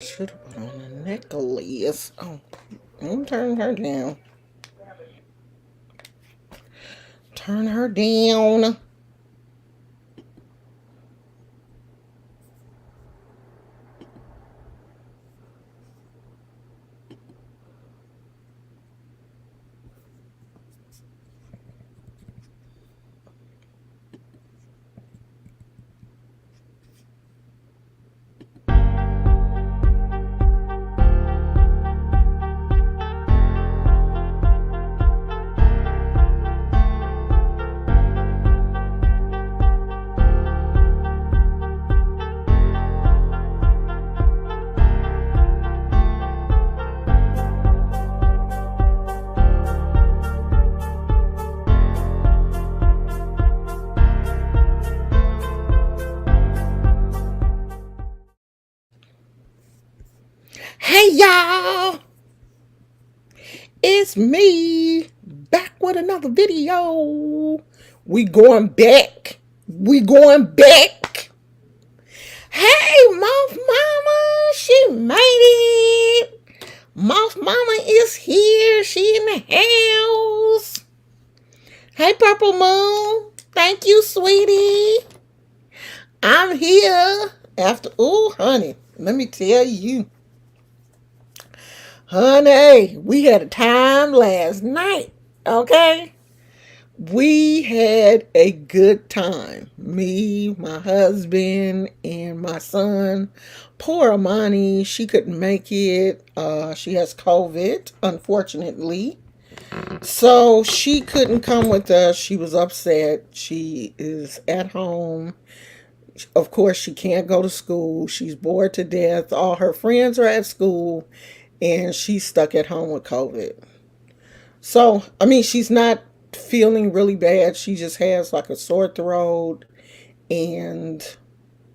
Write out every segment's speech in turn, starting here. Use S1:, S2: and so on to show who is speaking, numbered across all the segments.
S1: Should have put on a necklace. Oh, I'm turning her down. Turn her down. Hey y'all, it's me back with another video. We going back. We going back. Hey, Moth Mama, she made it. Moth Mama is here. She in the house. Hey, Purple Moon. Thank you, sweetie. I'm here after. Oh, honey, let me tell you. Honey, we had a time last night, okay? We had a good time. Me, my husband, and my son. Poor Amani, she couldn't make it. She has COVID, unfortunately. So she couldn't come with us. She was upset. She is at home. Of course, she can't go to school. She's bored to death. All her friends are at school, and she's stuck at home with COVID. So, I mean, she's not feeling really bad. She just has like a sore throat and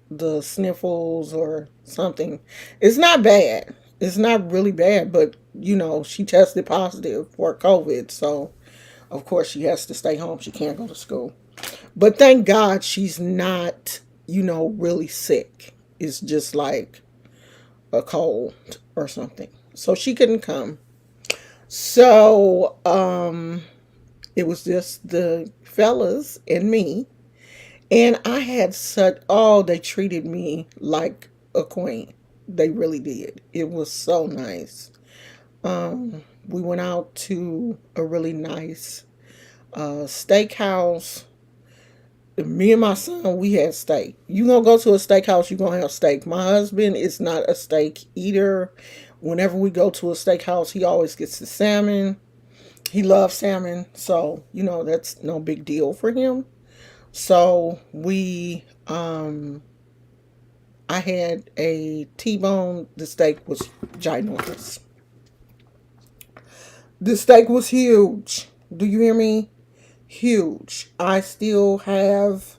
S1: the sniffles or something. It's not bad. It's not really bad, but she tested positive for COVID. So, of course, she has to stay home. She can't go to school. But thank God she's not, really sick. It's just like a cold or something. So she couldn't come. So, it was just the fellas and me. And I had they treated me like a queen. They really did. It was so nice. We went out to a really nice steakhouse. Me and my son, we had steak. You gonna go to a steakhouse, you gonna have steak. My husband is not a steak eater. Whenever we go to a steakhouse, he always gets the salmon. He loves salmon, so that's no big deal for him. So I had a T-bone. The steak was ginormous. The steak was huge. Do you hear me? Huge. I still have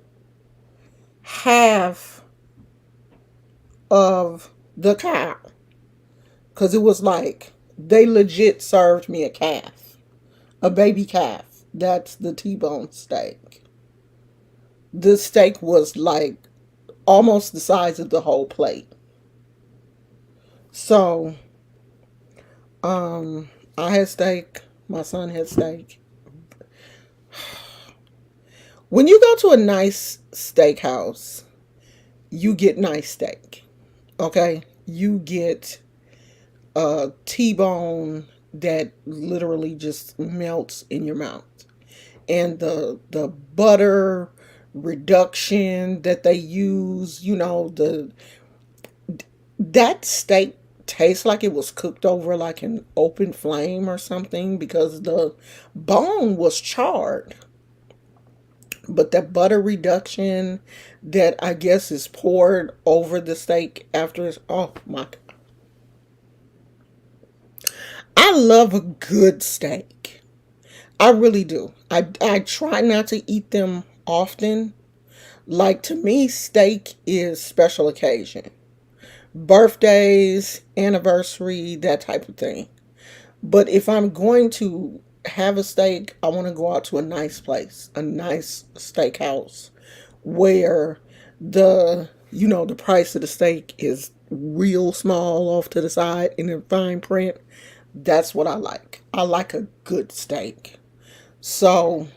S1: half of the cow because it was like they legit served me a calf, a baby calf. That's the T-bone steak. The steak was like almost the size of the whole plate. So, I had steak. My son had steak. When you go to a nice steakhouse, you get nice steak. Okay? You get a T-bone that literally just melts in your mouth. And the butter reduction that they use, that steak tastes like it was cooked over like an open flame or something because the bone was charred. But that butter reduction that I guess is poured over the steak after it's, oh my God. I love a good steak. I really do. I try not to eat them often. Like to me, steak is special occasion. Birthdays, anniversary, that type of thing. But if I'm going to have a steak, I want to go out to a nice place, a nice steakhouse where the price of the steak is real small off to the side and in fine print. That's what I like. I like a good steak. So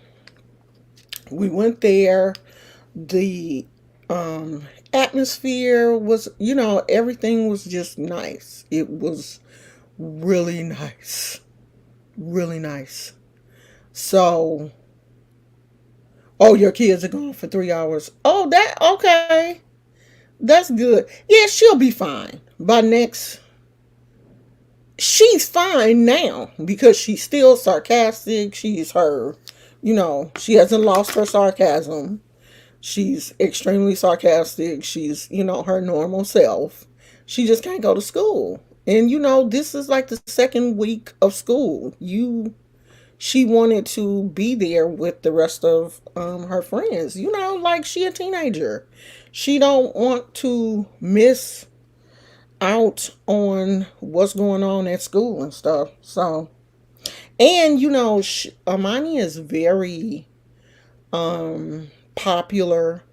S1: we went there. The atmosphere was, everything was just nice. It was really nice. Really nice. So, oh, your kids are gone for 3 hours. Oh, that, okay. That's good. Yeah, she'll be fine by next. She's fine now because she's still sarcastic. She's her, she hasn't lost her sarcasm. She's extremely sarcastic. She's, her normal self. She just can't go to school. And, this is like the second week of school. She wanted to be there with the rest of her friends. Like she a teenager. She don't want to miss out on what's going on at school and stuff. So, and Amani is very popular.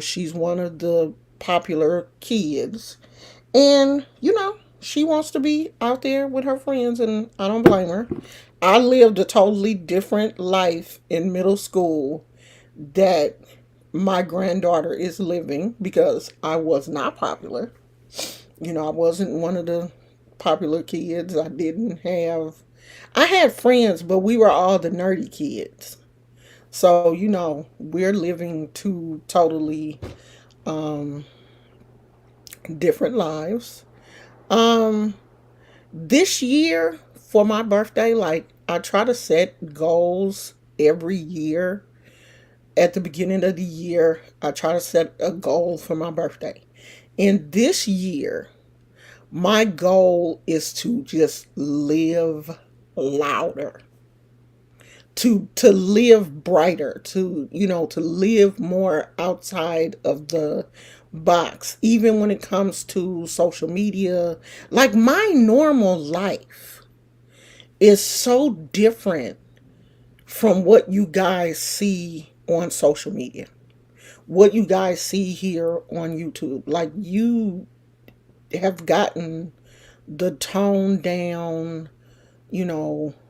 S1: She's one of the popular kids. And, she wants to be out there with her friends, and I don't blame her. I lived a totally different life in middle school that my granddaughter is living because I was not popular. I wasn't one of the popular kids. I had friends, but we were all the nerdy kids. So, we're living two totally um, different lives. Um, this year for my birthday, like I try to set goals every year. At the beginning of the year, I try to set a goal for my birthday. And this year, my goal is to just live louder, to live brighter, to live more outside of the box, even when it comes to social media. Like my normal life is so different from what you guys see on social media, what you guys see here on YouTube. Like you have gotten the toned down,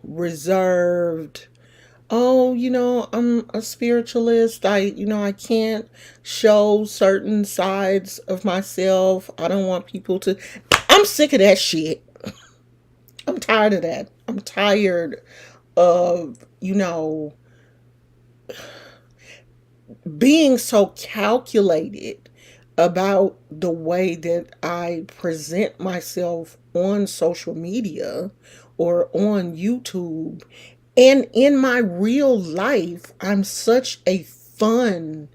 S1: reserved. Oh, I'm a spiritualist. I can't show certain sides of myself. I don't want people to. I'm sick of that shit. I'm tired of that. I'm tired of, being so calculated about the way that I present myself on social media or on YouTube. And in my real life, I'm such a fun,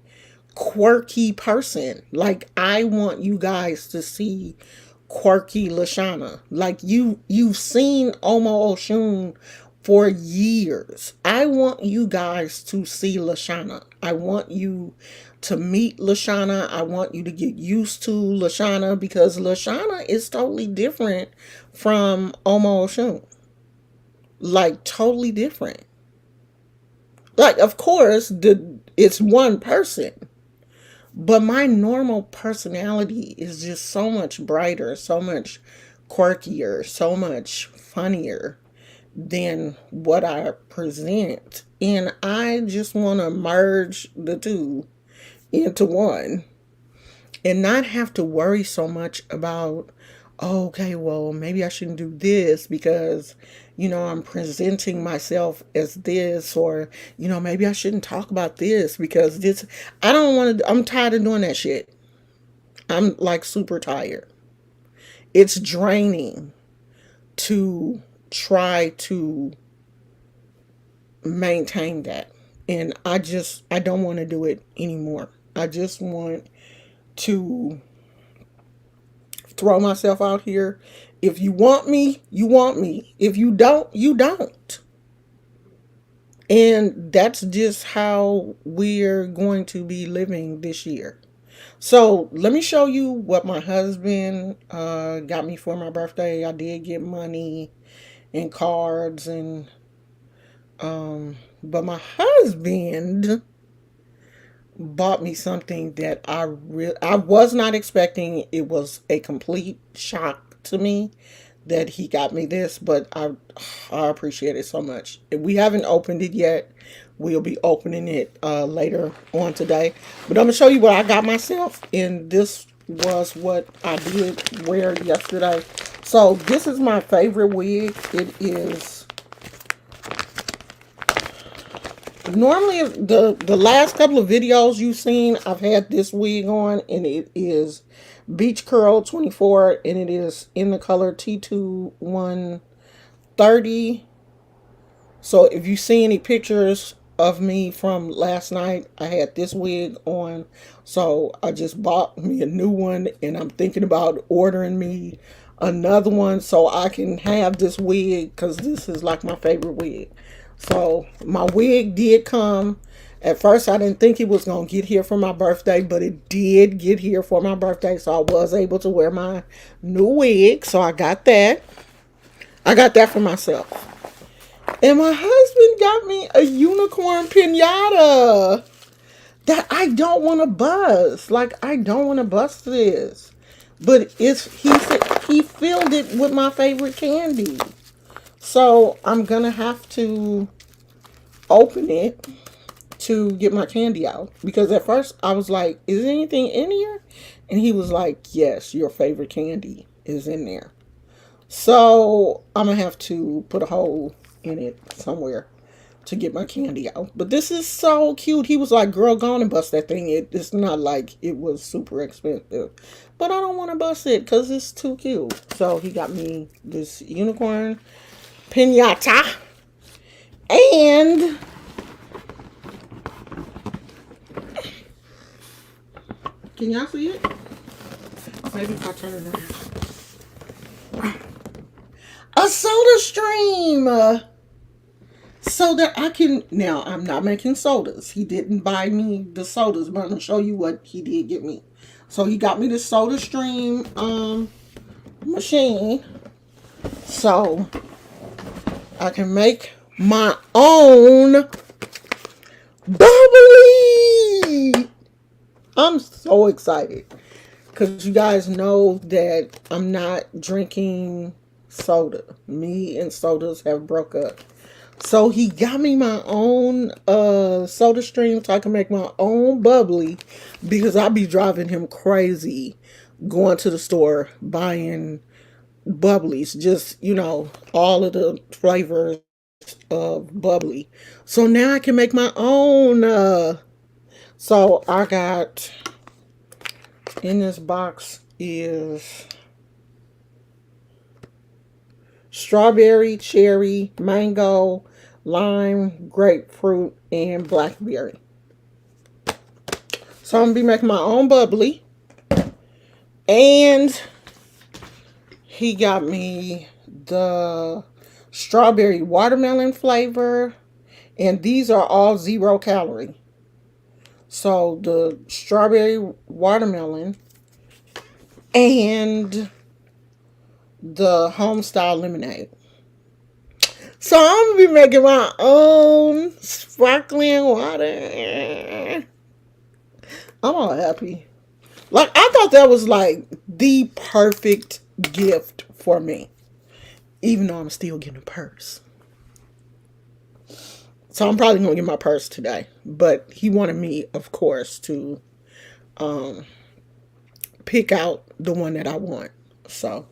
S1: quirky person. Like I want you guys to see quirky Lashana. Like you've seen Omo Oshun for years. I want you guys to see Lashana. I want you to meet Lashana. I want you to get used to Lashana because Lashana is totally different from Omo Oshun. Like totally different. Like of course it's one person, but my normal personality is just so much brighter, so much quirkier, so much funnier than what I present. And I just want to merge the two into one and not have to worry so much about, oh, okay, well, maybe I shouldn't do this because, I'm presenting myself as this, or, maybe I shouldn't talk about this because this, I don't want to, I'm tired of doing that shit. I'm like super tired. It's draining to try to maintain that. And I don't want to do it anymore. I just want to throw myself out here. If you want me, you want me. If you don't, you don't. And that's just how we're going to be living this year. So let me show you what my husband got me for my birthday. I did get money and cards but my husband bought me something that I was not expecting. It was a complete shock to me that he got me this, but I appreciate it so much. We haven't opened it yet. We'll be opening it later on today. But I'm gonna show you what I got myself, and this was what I did wear yesterday. So this is my favorite wig. It is normally the last couple of videos you've seen, I've had this wig on, and it is Beach Curl 24, and it is in the color T2 130. So if you see any pictures of me from last night, I had this wig on. So I just bought me a new one, and I'm thinking about ordering me another one so I can have this wig, because this is like my favorite wig. So my wig did come. At first, I didn't think it was going to get here for my birthday, but it did get here for my birthday. So I was able to wear my new wig. So I got that. I got that for myself. And my husband got me a unicorn pinata that I don't want to bust. Like, I don't want to bust this. But he filled it with my favorite candy. So I'm going to have to open it to get my candy out. Because at first I was like, is there anything in here? And he was like, yes, your favorite candy is in there. So I'm going to have to put a hole in it somewhere to get my candy out. But this is so cute. He was like, girl, go on and bust that thing. It's not like it was super expensive. But I don't want to bust it because it's too cute. So he got me this unicorn pinata. And can y'all see it? Maybe if I turn it around. A soda stream. So that I can, now I'm not making sodas. He didn't buy me the sodas, but I'm going to show you what he did get me. So he got me the Soda Stream machine. So I can make my own bubbly. I'm so excited. Because you guys know that I'm not drinking soda. Me and sodas have broke up. So he got me my own soda stream so I can make my own bubbly, because I be driving him crazy going to the store buying bubblies, just, all of the flavors of bubbly. So now I can make my own. So I got, in this box is strawberry, cherry, mango, lime, grapefruit, and blackberry. So I'm going to be making my own bubbly. And he got me the strawberry watermelon flavor. And these are all 0 calorie. So the strawberry watermelon and the home style lemonade. So I'm going to be making my own sparkling water. I'm all happy. Like, I thought that was like the perfect gift for me. Even though I'm still getting a purse. So I'm probably going to get my purse today. But he wanted me, of course, to pick out the one that I want. So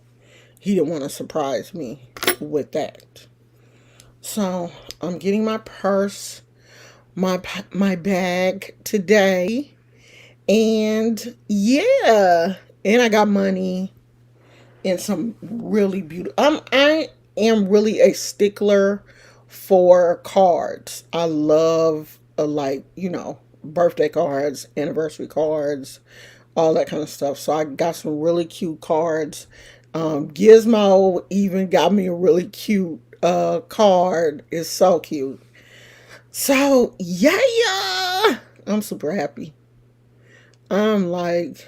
S1: he didn't want to surprise me with that. So I'm getting my purse, my bag today. And yeah, and I got money and some really beautiful. I am really a stickler for cards. I love birthday cards, anniversary cards, all that kind of stuff. So I got some really cute cards. Gizmo even got me a really cute card. It's so cute. So yeah, I'm super happy. I'm like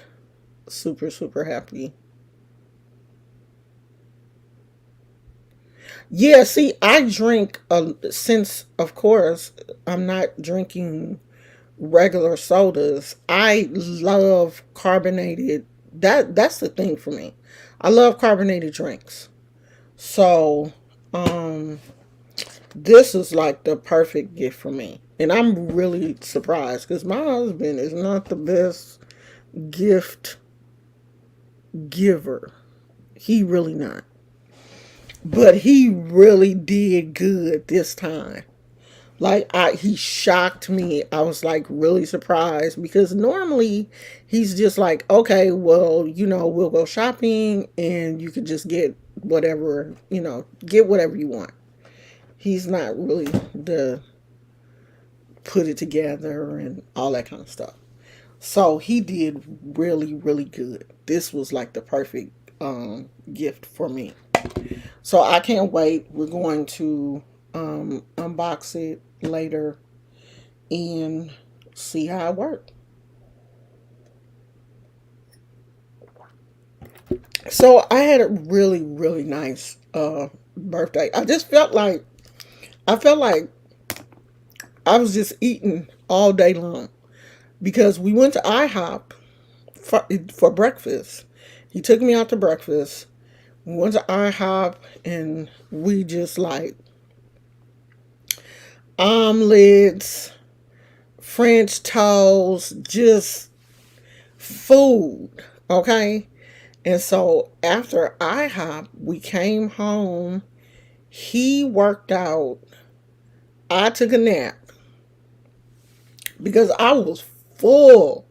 S1: super, super happy. Yeah, see, I drink, since, of course, I'm not drinking regular sodas. I love carbonated. That's the thing for me. I love carbonated drinks. So, um, this is like the perfect gift for me. And I'm really surprised because my husband is not the best gift giver. He really not. But he really did good this time. Like he shocked me. I was like really surprised because normally he's just like, okay, well, we'll go shopping and you can just get whatever, get whatever you want. He's not really the put it together and all that kind of stuff. So he did really, really good. This was like the perfect gift for me. So I can't wait. We're going to unbox it later and see how it works. So I had a really, really nice birthday. I felt like I was just eating all day long because we went to IHOP for breakfast. He took me out to breakfast. We went to IHOP and we just like omelets, French toast, just food. Okay. And so after IHOP, we came home. He worked out. I took a nap because I was full.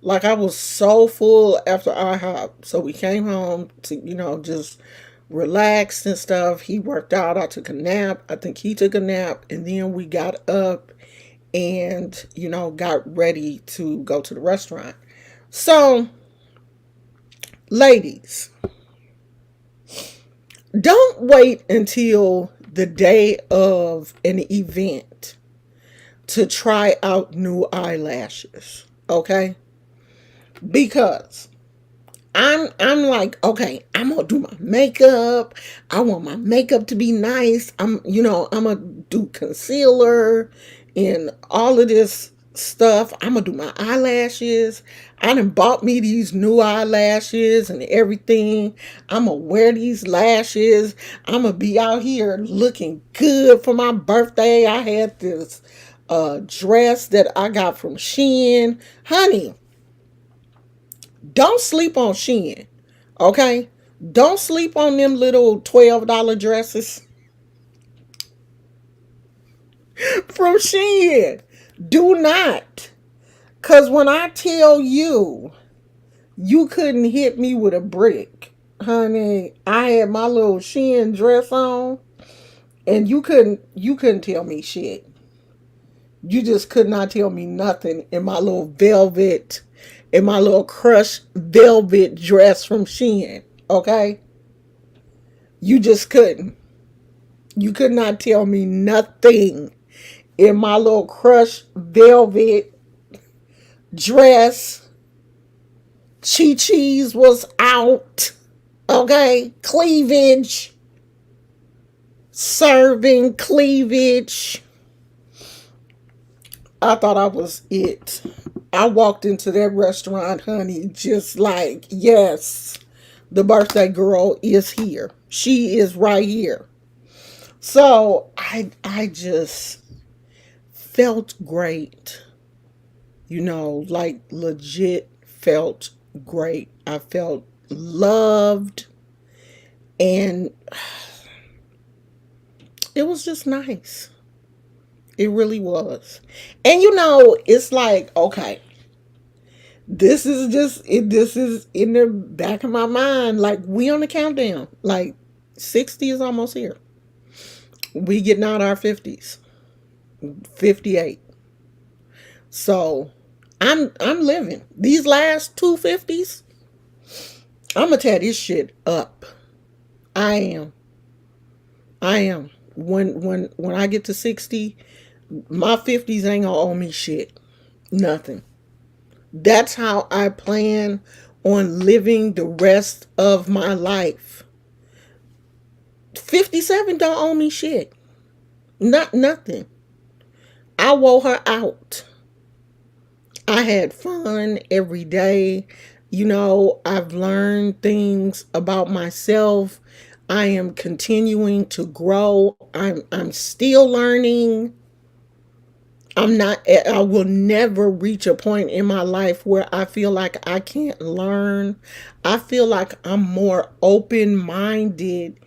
S1: Like I was so full after IHOP. So we came home to, just relax and stuff. He worked out. I took a nap. I think he took a nap. And then we got up and, got ready to go to the restaurant. So, ladies, don't wait until the day of an event to try out new eyelashes. Okay? Because I'm like, okay, I'm gonna do my makeup. I want my makeup to be nice. I'm gonna do concealer and all of this stuff. I'm gonna do my eyelashes. I done bought me these new eyelashes and everything. I'm gonna wear these lashes. I'm gonna be out here looking good for my birthday. I had this dress that I got from Shein. Honey, don't sleep on Shein, okay? Don't sleep on them little $12 dresses from Shein. Do not. Because when I tell you, you couldn't hit me with a brick, honey. I had my little Shein dress on, and you couldn't tell me shit. You just could not tell me nothing in my little velvet, in my little crushed velvet dress from Shein, okay? You just couldn't. You could not tell me nothing in my little crushed velvet dress. Chi-Chi's was out, okay? Cleavage, serving cleavage. I thought I was it. I walked into that restaurant, honey, just like, yes, the birthday girl is here. She is right here. So I just felt great. Like legit felt great. I felt loved and it was just nice. It really was. And it's like, okay, this is in the back of my mind. Like we on the countdown. Like 60 is almost here. We getting out our 50s. 58. So I'm living. These last two 50s, I'm gonna tear this shit up. I am. I am. When I get to 60, my 50s ain't gonna owe me shit. Nothing. That's how I plan on living the rest of my life. 57 don't owe me shit. Nothing. I wore her out. I had fun every day. I've learned things about myself. I am continuing to grow. I'm still learning. I will never reach a point in my life where I feel like I can't learn. I feel like I'm more open-minded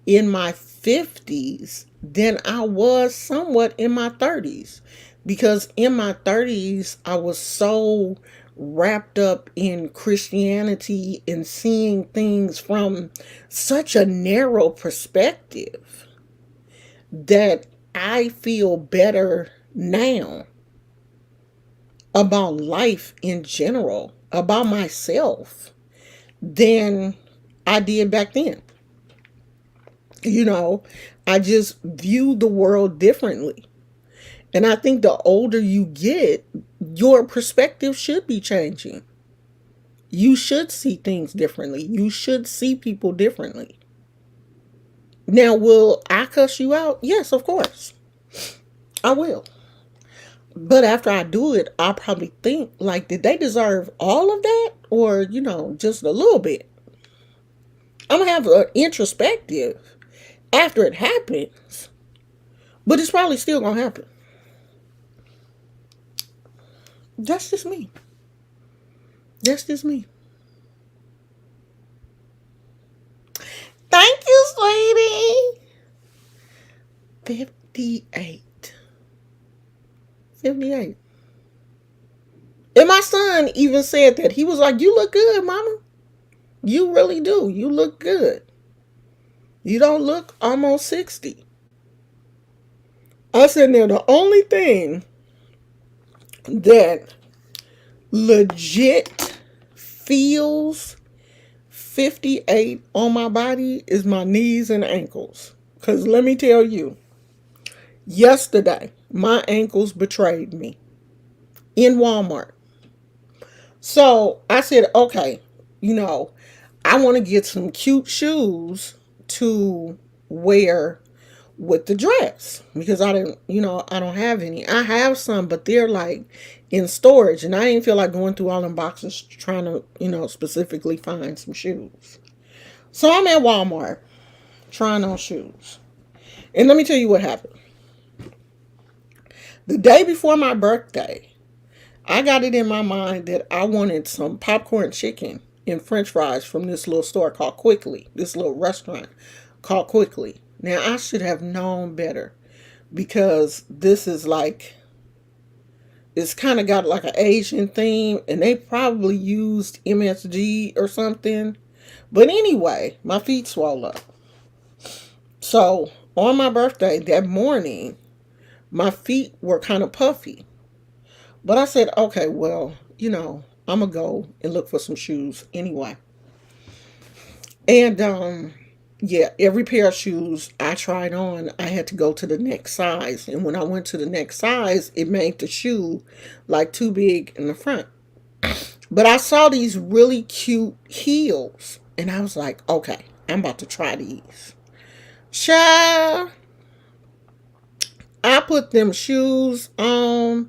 S1: in my 50s than I was somewhat in my 30s. Because in my 30s, I was so wrapped up in Christianity and seeing things from such a narrow perspective that I feel better now about life in general, about myself, than I did back then. You know, I just view the world differently. And I think the older you get, your perspective should be changing. You should see things differently. You should see people differently. Now, will I cuss you out? Yes, of course. I will. But after I do it, I'll probably think, like, did they deserve all of that? Or, just a little bit? I'm going to have an introspective after it happens. But it's probably still going to happen. That's just me. That's just me. Thank you, sweetie. 58. 58. And my son even said that. He was like, "You look good, mama. You really do. You look good. You don't look almost 60." I said, now the only thing that legit feels 58 on my body is my knees and ankles. Because let me tell you, yesterday, my ankles betrayed me in Walmart. So I said, okay, I want to get some cute shoes to wear with the dress because I don't have any. I have some, but they're like in storage, and I didn't feel like going through all them boxes trying to, specifically find some shoes. So I'm at Walmart trying on shoes. And let me tell you what happened. The day before my birthday, I got it in my mind that I wanted some popcorn chicken and french fries from this little store called Quickly, this little restaurant called Quickly. Now, I should have known better because this is like, it's kind of got like an Asian theme, and they probably used MSG or something. But anyway, my feet swell up. So on my birthday that morning, my feet were kind of puffy. But I said, okay, well, I'm going to go and look for some shoes anyway. And yeah, every pair of shoes I tried on, I had to go to the next size. And when I went to the next size, it made the shoe like too big in the front. But I saw these really cute heels. And I was like, okay, I'm about to try these. Child, I put them shoes on.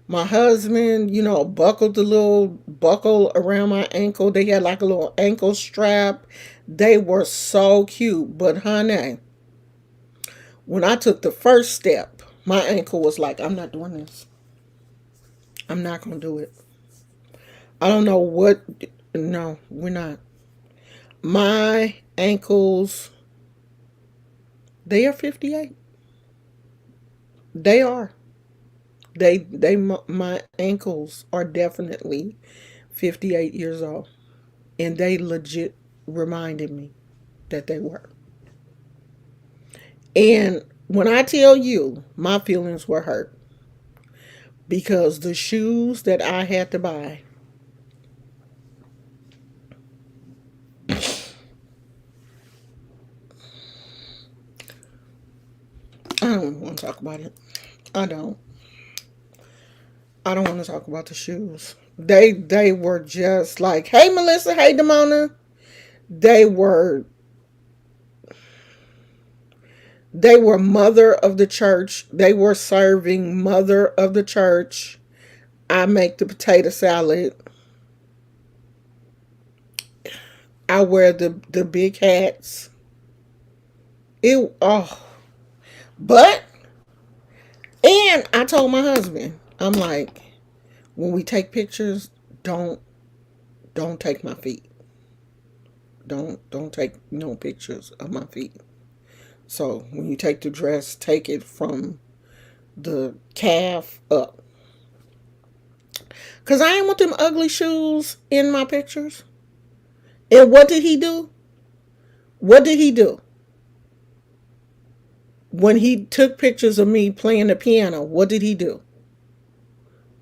S1: My husband, buckled the little buckle around my ankle. They had like a little ankle strap. They were so cute. But honey, when I took the first step, my ankle was like, I'm not doing this. I'm not going to do it. I don't know what. No, we're not. My ankles, they are 58. They are. My ankles are definitely 58 years old. And they legit reminded me that they were. And when I tell you, my feelings were hurt because the shoes that I had to buy, I don't want to talk about it. I don't. I don't want to talk about the shoes. They were just like, hey Melissa, hey Demona. They were They mother of the church. They were serving mother of the church. I make the potato salad. I wear the big hats. It but and I told my husband, I'm like, when we take pictures, don't don't take my feet. Don't take no pictures of my feet. So when you take the dress, take it from the calf up. Cause I ain't want them ugly shoes in my pictures. And what did he do? What did he do? When he took pictures of me playing the piano, what did he do?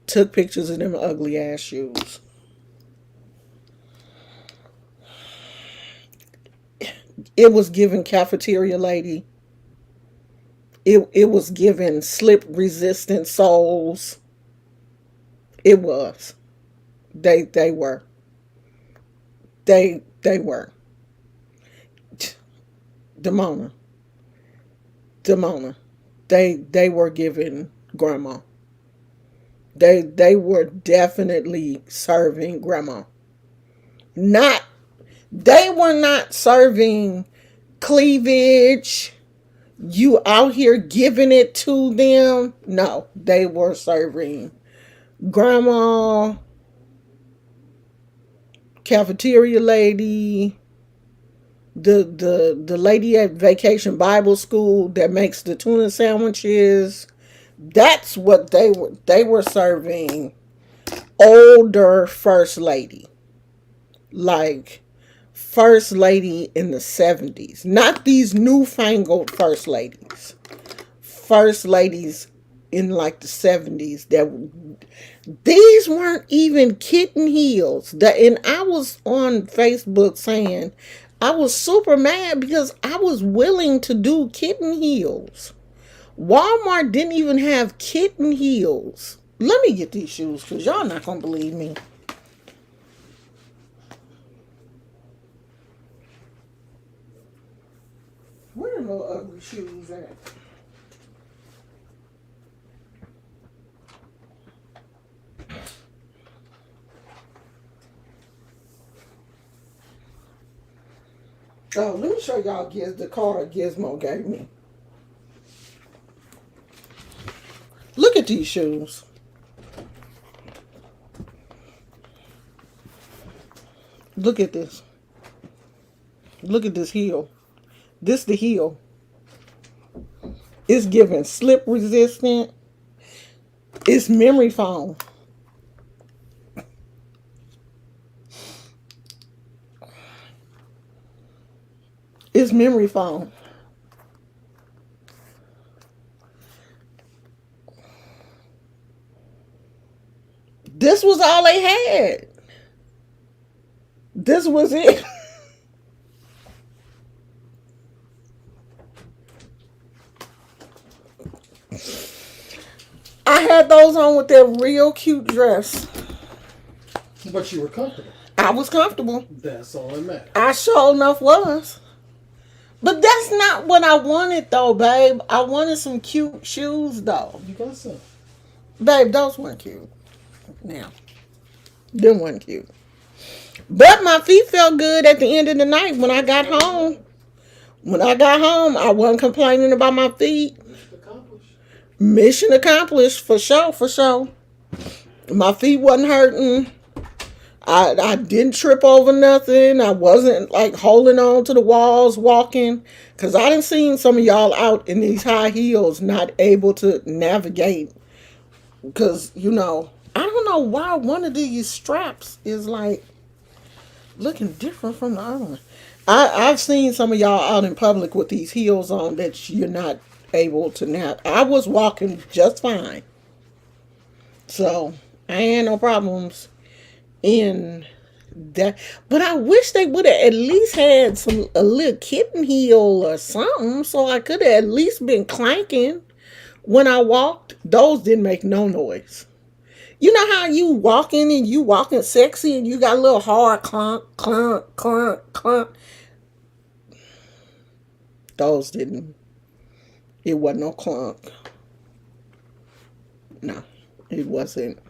S1: Took pictures of them ugly ass shoes. It was given cafeteria lady. It was given slip resistant soles. It was. They were. They were. Demona. Demona. They were given grandma. They were definitely serving grandma. Not They were not serving cleavage. You out here giving it to them. No, they were serving grandma, cafeteria lady, the lady at Vacation Bible School that makes the tuna sandwiches. That's what they were. They were serving older first lady, like first lady in the 70s. Not these newfangled first ladies. First ladies in like the 70s that these weren't even kitten heels. That and I was on Facebook saying I was super mad because I was willing to do kitten heels. Walmart didn't even have kitten heels. Let me get these shoes because y'all not gonna believe me. Where are those ugly shoes at? Oh, let me show y'all the card Gizmo gave me. Look at these shoes. Look at this. Look at this heel. This the heel. It's giving slip resistant. It's memory foam. It's memory foam. This was all they had. This was it. I had those on with that real cute dress.
S2: But you were comfortable.
S1: I was comfortable.
S2: That's all that matters.
S1: I sure enough was. But that's not what I wanted though, babe. I wanted some cute shoes though.
S2: You got some.
S1: Babe, those weren't cute. Now, them weren't cute. But my feet felt good at the end of the night when I got home. When I got home, I wasn't complaining about my feet.
S2: Mission accomplished.
S1: Mission accomplished, for sure, for sure. My feet wasn't hurting. I didn't trip over nothing. I wasn't like holding on to the walls walking. Because I done seen some of y'all out in these high heels not able to navigate. Because, I don't know why one of these straps is like looking different from the other one. I've seen some of y'all out in public with these heels on that you're not able to navigate. I was walking just fine. So, I ain't no problems in that, but I wish they would have at least had a little kitten heel or something, so I could have at least been clanking when I walked. Those didn't make no noise. You know how you walking and you walking sexy and you got a little hard clunk, clunk, clunk, clunk. Those didn't. It wasn't no clunk. No, it wasn't.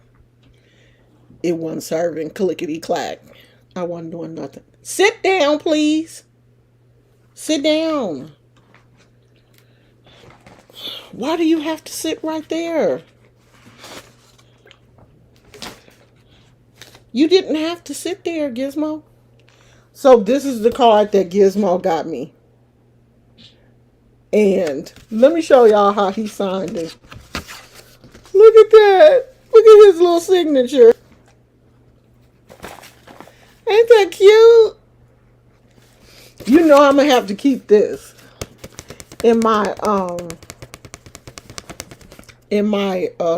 S1: It wasn't serving clickety clack. I wasn't doing nothing. Sit down, please. Sit down. Why do you have to sit right there? You didn't have to sit there, Gizmo. So this is the card that Gizmo got me. And let me show y'all how he signed it. Look at that. Look at his little signature. Ain't that cute? You know I'm gonna have to keep this in my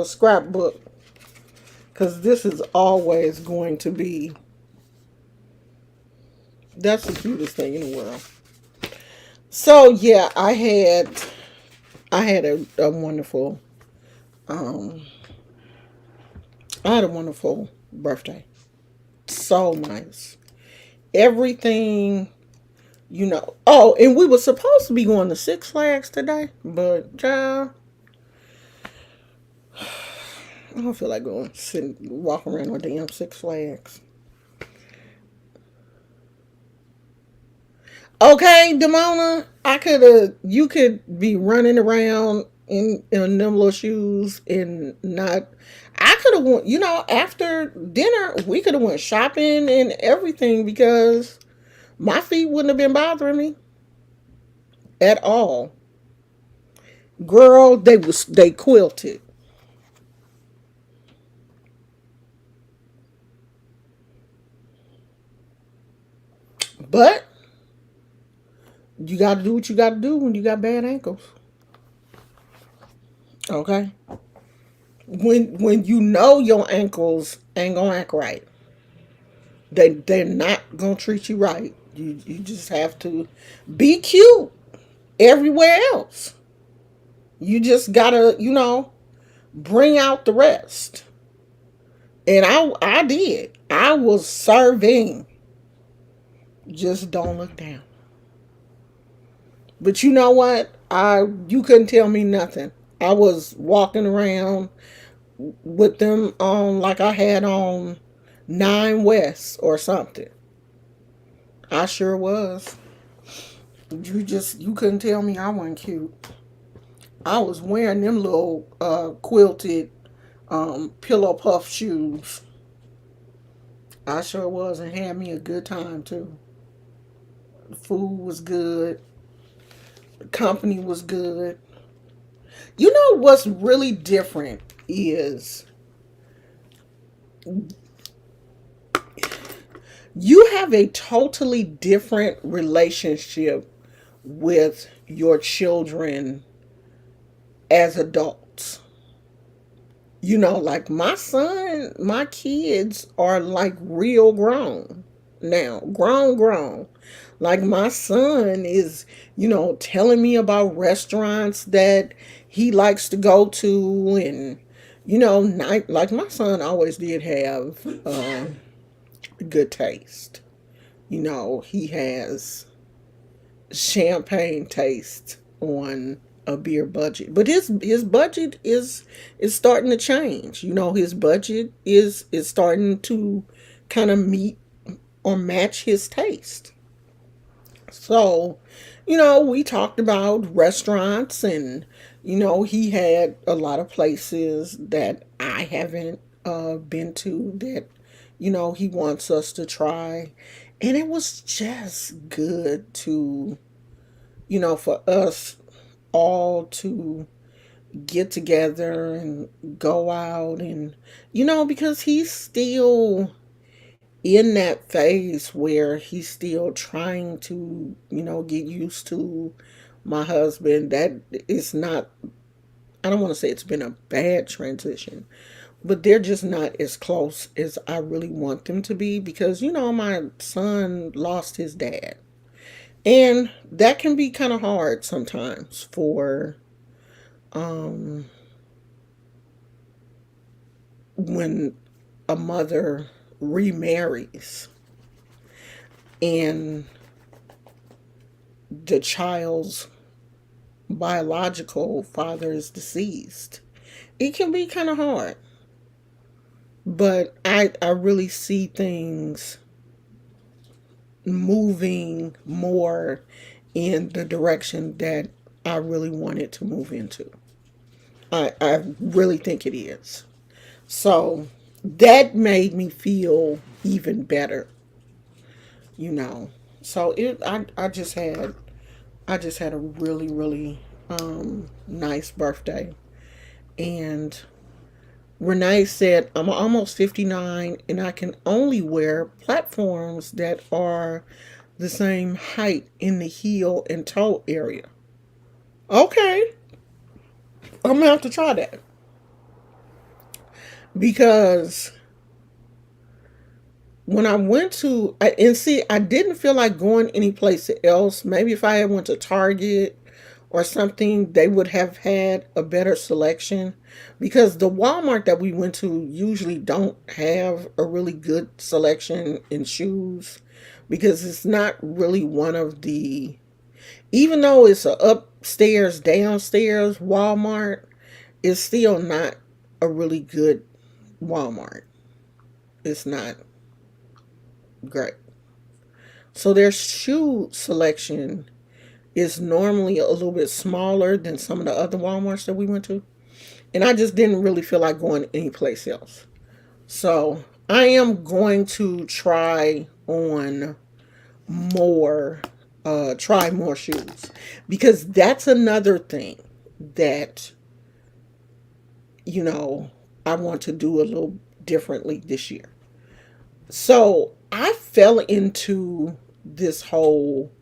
S1: scrapbook, because this is always going to be, that's the cutest thing in the world. So yeah, I had a wonderful I had a wonderful birthday. So nice. Everything, Oh, and we were supposed to be going to Six Flags today, but child, I don't feel like going sitting walking around with damn Six Flags. Okay, Demona, you could be running around in them little shoes and not. I could have went, after dinner, we could have went shopping and everything because my feet wouldn't have been bothering me at all. Girl, they quilted. But you got to do what you got to do when you got bad ankles. Okay? When you know your ankles ain't gonna act right, they're not gonna treat you right. You just have to be cute everywhere else. You just gotta, bring out the rest. And I did. I was serving. Just don't look down. But you know what? You couldn't tell me nothing. I was walking around with them on like I had on Nine West or something. I sure was. You couldn't tell me I wasn't cute. I was wearing them little quilted pillow puff shoes. I sure was, and had me a good time too. The food was good. The company was good. You know what's really different is you have a totally different relationship with your children as adults. Like my kids are like real grown now, grown. Like my son is, telling me about restaurants that he likes to go to, and night, like my son always did have good taste. He has champagne taste on a beer budget, but his budget is starting to change. His budget is starting to kind of meet or match his taste. So, we talked about restaurants, and he had a lot of places that I haven't been to that he wants us to try. And it was just good to, for us all to get together and go out, and because he's still in that phase where he's still trying to get used to my husband. That is not, I don't want to say it's been a bad transition, but they're just not as close as I really want them to be, because my son lost his dad, and that can be kind of hard sometimes for when a mother remarries and the child's biological father is deceased. It can be kind of hard. But I really see things moving more in the direction that I really want it to move into. I really think it is. So that made me feel even better, you know. So I just had a really, really nice birthday. And Renee said, I'm almost 59 and I can only wear platforms that are the same height in the heel and toe area. Okay, I'm gonna have to try that because when I went to and see, I didn't feel like going any place else. Maybe if I had went to Target or something, they would have had a better selection because the Walmart that we went to usually don't have a really good selection in shoes because it's not really one of the, even though it's a upstairs downstairs Walmart, it's still not a really good Walmart. It's not great. So their shoe selection is normally a little bit smaller than some of the other Walmarts that we went to. And I just didn't really feel like going anyplace else. So I am going to more, try more shoes because that's another thing that, you know, I want to do a little differently this year. So I fell into this whole,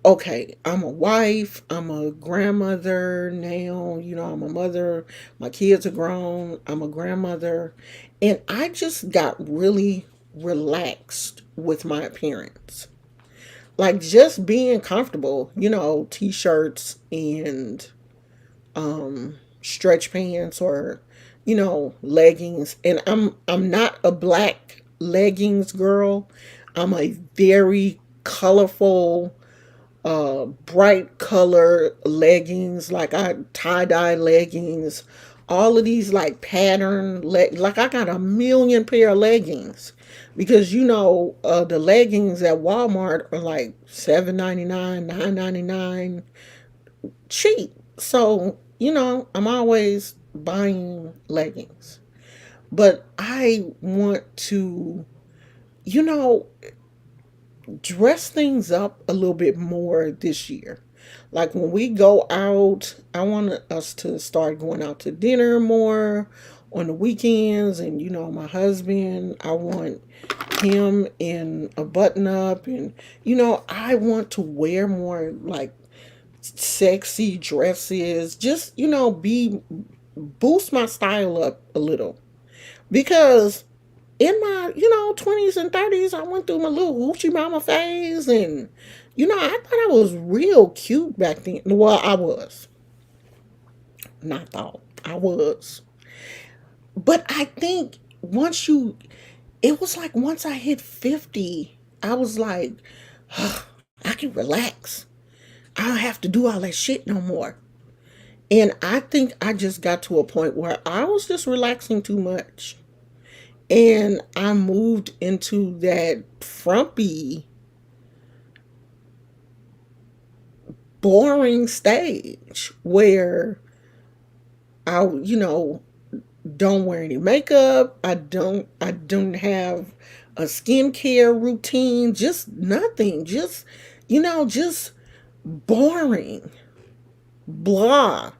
S1: okay, I'm a wife, I'm a grandmother now, you know, I'm a mother, my kids are grown, I'm a grandmother, and I just got really relaxed with my appearance. Like just being comfortable, you know, t-shirts and stretch pants or leggings. And I'm not a black leggings girl. I'm a very colorful bright color leggings, like I tie-dye leggings, all of these like like I got a million pair of leggings because the leggings at Walmart are like $7.99, $9.99, cheap. So I'm always buying leggings, but I want to you know dress things up a little bit more this year. Like when we go out, I want us to start going out to dinner more on the weekends. And my husband, I want him in a button up. And I want to wear more like sexy dresses. Just be boost my style up a little because in my 20s and 30s, I went through my little hoochie mama phase. And I thought I was real cute back then. Well, I was. Not thought, I was. But I think it was like once I hit 50, I was like, I can relax. I don't have to do all that shit no more. And I think I just got to a point where I was just relaxing too much. And I moved into that frumpy, boring stage where I don't wear any makeup. I don't have a skincare routine, just nothing. Just boring. Blah.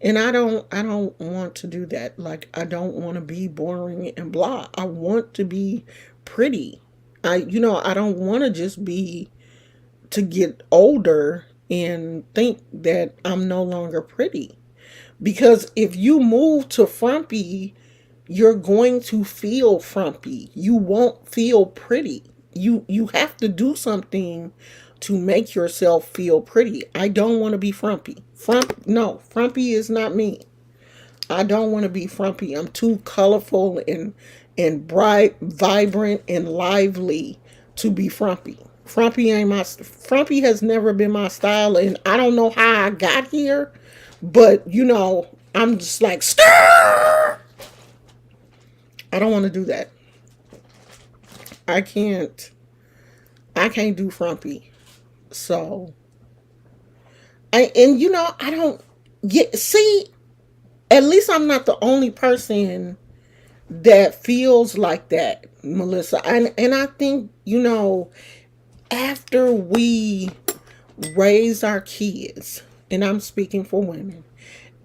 S1: And I don't want to do that. Like I don't want to be boring and blah. I want to be pretty. I don't want to just be to get older and think that I'm no longer pretty. Because if you move to frumpy, you're going to feel frumpy. You won't feel pretty. You have to do something to make yourself feel pretty. I don't want to be frumpy. No, frumpy is not me. I don't want to be frumpy. I'm too colorful and bright, vibrant, and lively to be frumpy. Frumpy has never been my style, and I don't know how I got here, but I'm just like stir. I don't want to do that. I can't. I can't do frumpy. So, I don't get. See, at least I'm not the only person that feels like that, Melissa. And I think, after we raise our kids, and I'm speaking for women,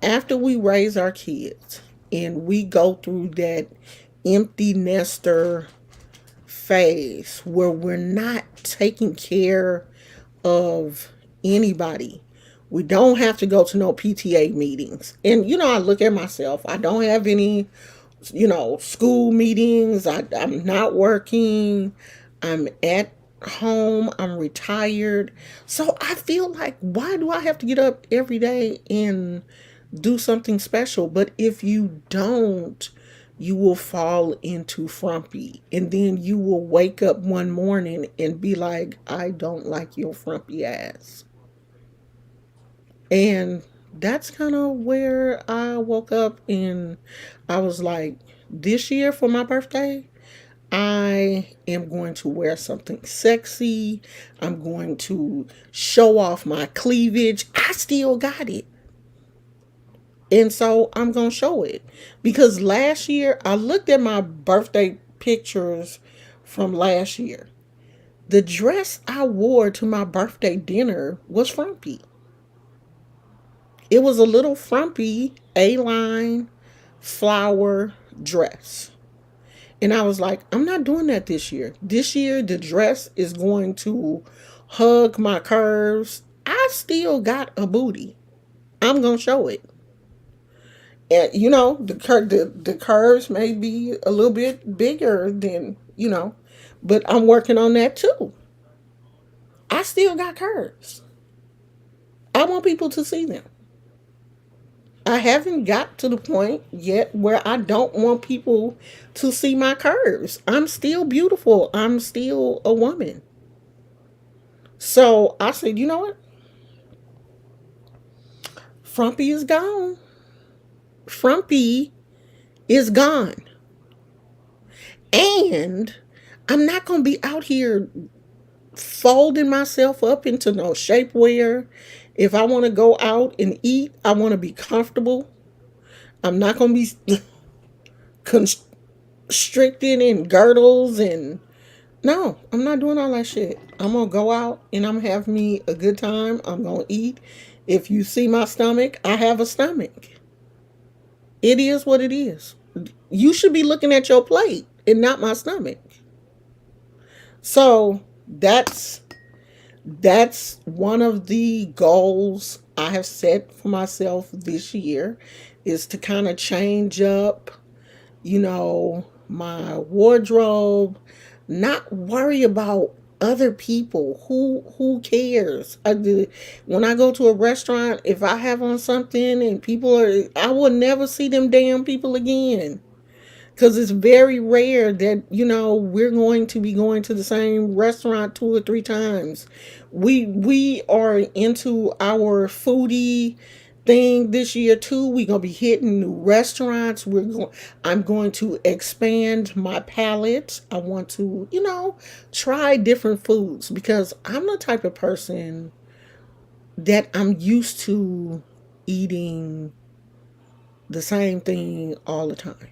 S1: after we raise our kids and we go through that empty nester phase where we're not taking care of anybody. We don't have to go to no PTA meetings. And, I look at myself. I don't have any, school meetings. I'm not working. I'm at home. I'm retired. So I feel like, why do I have to get up every day and do something special? But if you don't, you will fall into frumpy. And then you will wake up one morning and be like, I don't like your frumpy ass. And that's kind of where I woke up and I was like, this year for my birthday, I am going to wear something sexy. I'm going to show off my cleavage. I still got it. And so I'm going to show it. Because last year, I looked at my birthday pictures from last year. The dress I wore to my birthday dinner was frumpy. It was a little frumpy A-line flower dress. And I was like, I'm not doing that this year. This year, the dress is going to hug my curves. I still got a booty. I'm going to show it. And, the curves may be a little bit bigger than, but I'm working on that too. I still got curves. I want people to see them. I haven't got to the point yet where I don't want people to see my curves. I'm still beautiful. I'm still a woman. So I said, you know what? Frumpy is gone. Frumpy is gone. And I'm not going to be out here folding myself up into no shapewear. If I want to go out and eat, I want to be comfortable. I'm not going to be constricted in girdles and no, I'm not doing all that shit. I'm going to go out and I'm going to have me a good time. I'm going to eat. If you see my stomach, I have a stomach. It is what it is. You should be looking at your plate and not my stomach. So that's one of the goals I have set for myself this year is to kind of change up, my wardrobe, not worry about other people. Who cares? When I go to a restaurant, if I have on something and I will never see them damn people again. Because it's very rare that, we're going to be going to the same restaurant 2 or 3 times. We are into our foodie thing this year too. We're going to be hitting new restaurants. I'm going to expand my palate. I want to, try different foods because I'm the type of person that I'm used to eating the same thing all the time.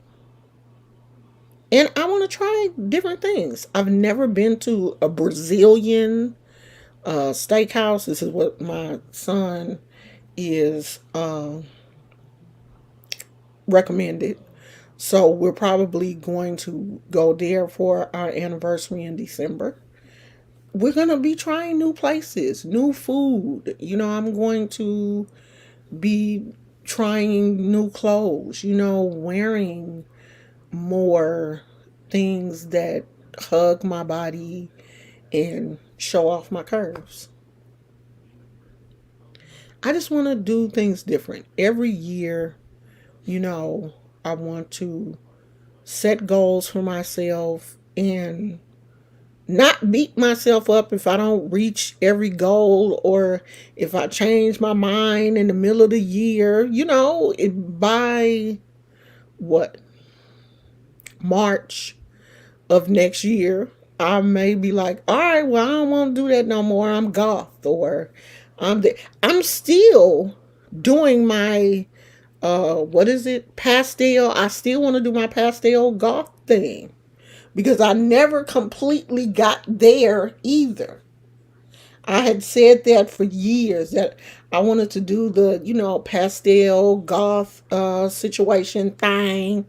S1: And I want to try different things. I've never been to a Brazilian steakhouse. This is what my son is recommended. So we're probably going to go there for our anniversary in December. We're going to be trying new places, new food. I'm going to be trying new clothes, wearing more things that hug my body and show off my curves. I just want to do things different. Every year, I want to set goals for myself and not beat myself up if I don't reach every goal or if I change my mind in the middle of the year, by what? March of next year, I may be like, all right, well, I don't want to do that no more. I'm goth, or I'm still doing my what is it? Pastel. I still want to do my pastel goth thing because I never completely got there either. I had said that for years that I wanted to do the, pastel goth situation thing.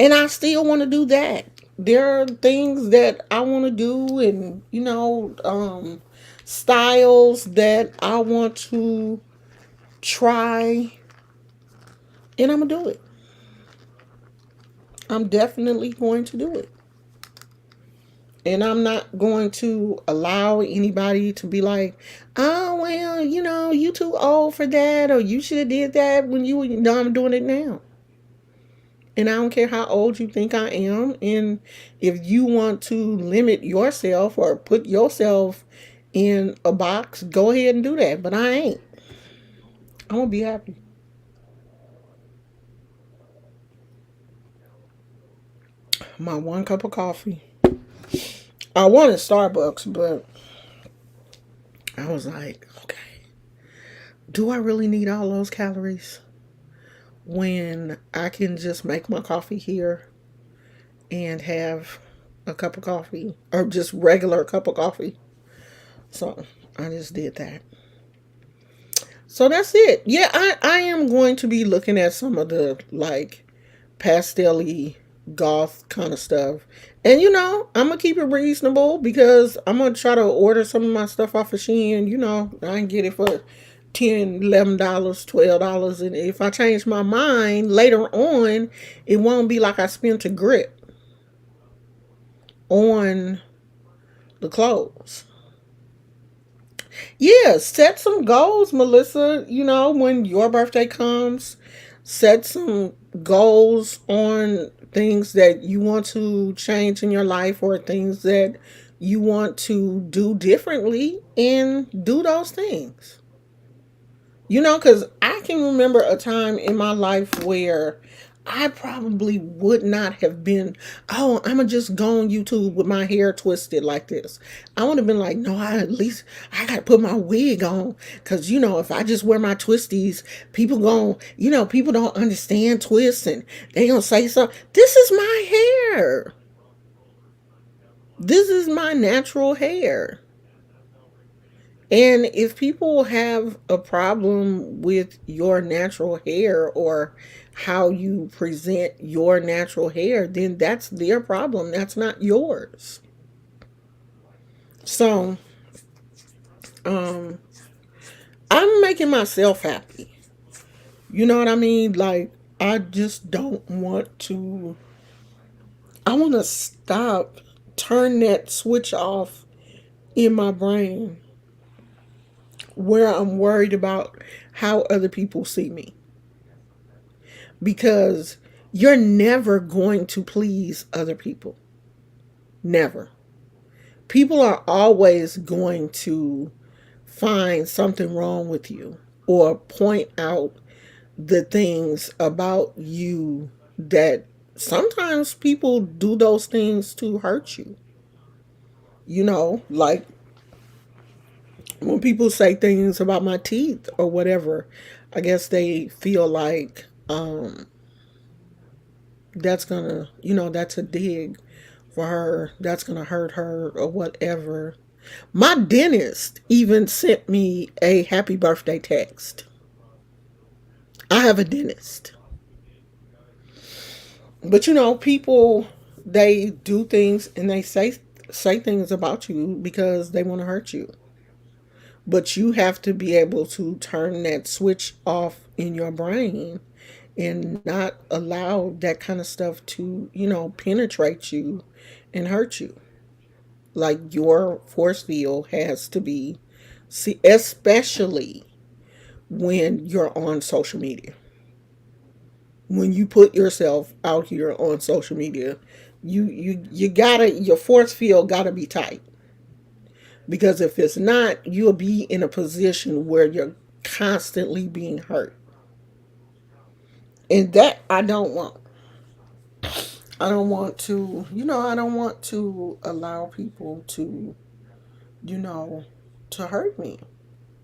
S1: And I still want to do that. There are things that I want to do, and styles that I want to try, and I'm gonna do it. I'm definitely going to do it. And I'm not going to allow anybody to be like, oh, well, you too old for that, or you should have did that when you were, I'm doing it now. And I don't care how old you think I am. And if you want to limit yourself or put yourself in a box, go ahead and do that. But I ain't. I'm going to be happy. My one cup of coffee. I wanted Starbucks, but I was like, okay, do I really need all those calories when I can just make my coffee here and have a cup of coffee, or just regular cup of coffee? So I just did that. So that's it. Yeah, I am going to be looking at some of the like pastel-y goth kind of stuff. And I'm gonna keep it reasonable because I'm gonna try to order some of my stuff off of Shein. I can get it for $10, $11, $12. And if I change my mind later on, it won't be like I spent a grip on the clothes. Yeah, set some goals, Melissa. When your birthday comes, set some goals on things that you want to change in your life, or things that you want to do differently, and do those things. Because I can remember a time in my life where I probably would not have been, oh, I'm going to just go on YouTube with my hair twisted like this. I would have been like, no, at least I got to put my wig on. Because, if I just wear my twisties, people don't understand twists, and they going to say something. This is my hair. This is my natural hair. And if people have a problem with your natural hair, or how you present your natural hair, then that's their problem. That's not yours. So, I'm making myself happy. You know what I mean? Like, I just don't want to, I want to stop, turn that switch off in my brain where I'm worried about how other people see me. Because you're never going to please other people. Never. People are always going to find something wrong with you, or point out the things about you that sometimes people do those things to hurt you. Like when people say things about my teeth or whatever, I guess they feel like that's gonna, that's a dig for her, that's gonna hurt her or whatever. My dentist even sent me a happy birthday text. I have a dentist. But people, they do things and they say things about you because they want to hurt you. But you have to be able to turn that switch off in your brain and not allow that kind of stuff to, penetrate you and hurt you. Like, your force field has to be, see, especially when you're on social media. When you put yourself out here on social media, you gotta, your force field gotta be tight. Because if it's not, you'll be in a position where you're constantly being hurt. And that I don't want. I don't want to, I don't want to allow people to, you know, to hurt me.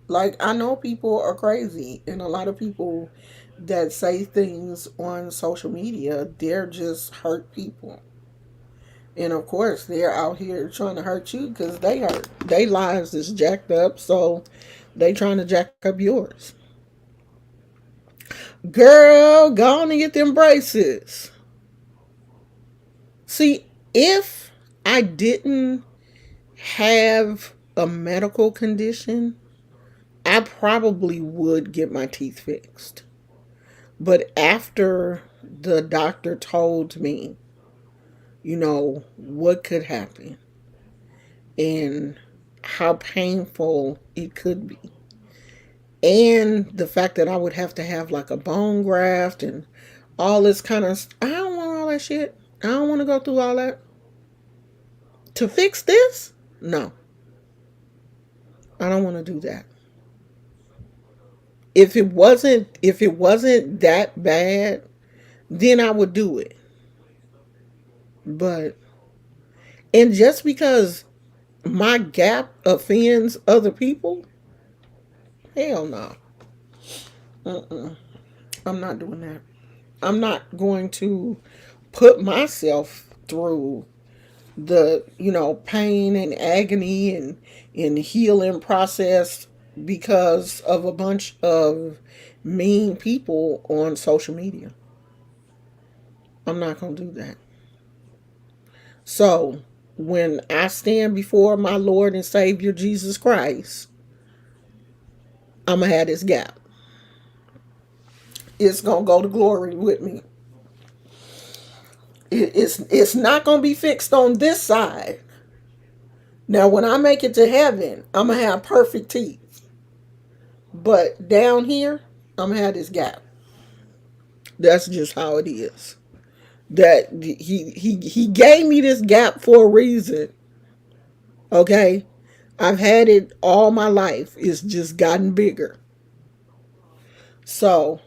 S1: Like, I know people are crazy, and a lot of people that say things on social media, they're just hurt people. And of course, they're out here trying to hurt you because they hurt. Their lives is jacked up, so they trying to jack up yours. Girl, go on and get them braces. See, if I didn't have a medical condition, I probably would get my teeth fixed. But after the doctor told me, what could happen and how painful it could be, and the fact that I would have to have like a bone graft and all this kind of, I don't want all that shit. I don't want to go through all that to fix this. No, I don't want to do that. If it wasn't that bad, then I would do it. But and just because my gap offends other people, hell no. Mm-mm. I'm not doing that. I'm not going to put myself through the pain and agony and healing process because of a bunch of mean people on social media. I'm not going to do that. So when I stand before my Lord and Savior Jesus Christ, I'm going to have this gap. It's going to go to glory with me. It's not going to be fixed on this side. Now, when I make it to heaven, I'm going to have perfect teeth. But down here, I'm going to have this gap. That's just how it is. That he gave me this gap for a reason. Okay? I've had it all my life. It's just gotten bigger. So,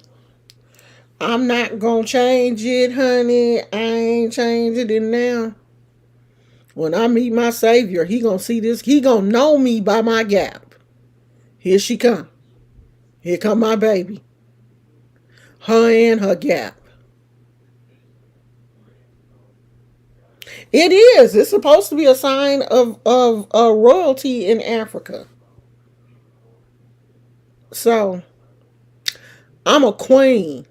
S1: I'm not going to change it, honey. I ain't changing it now. When I meet my Savior, he going to see this. He going to know me by my gap. Here she come. Here come my baby. Her and her gap. It is. It's supposed to be a sign of royalty in Africa. So, I'm a queen.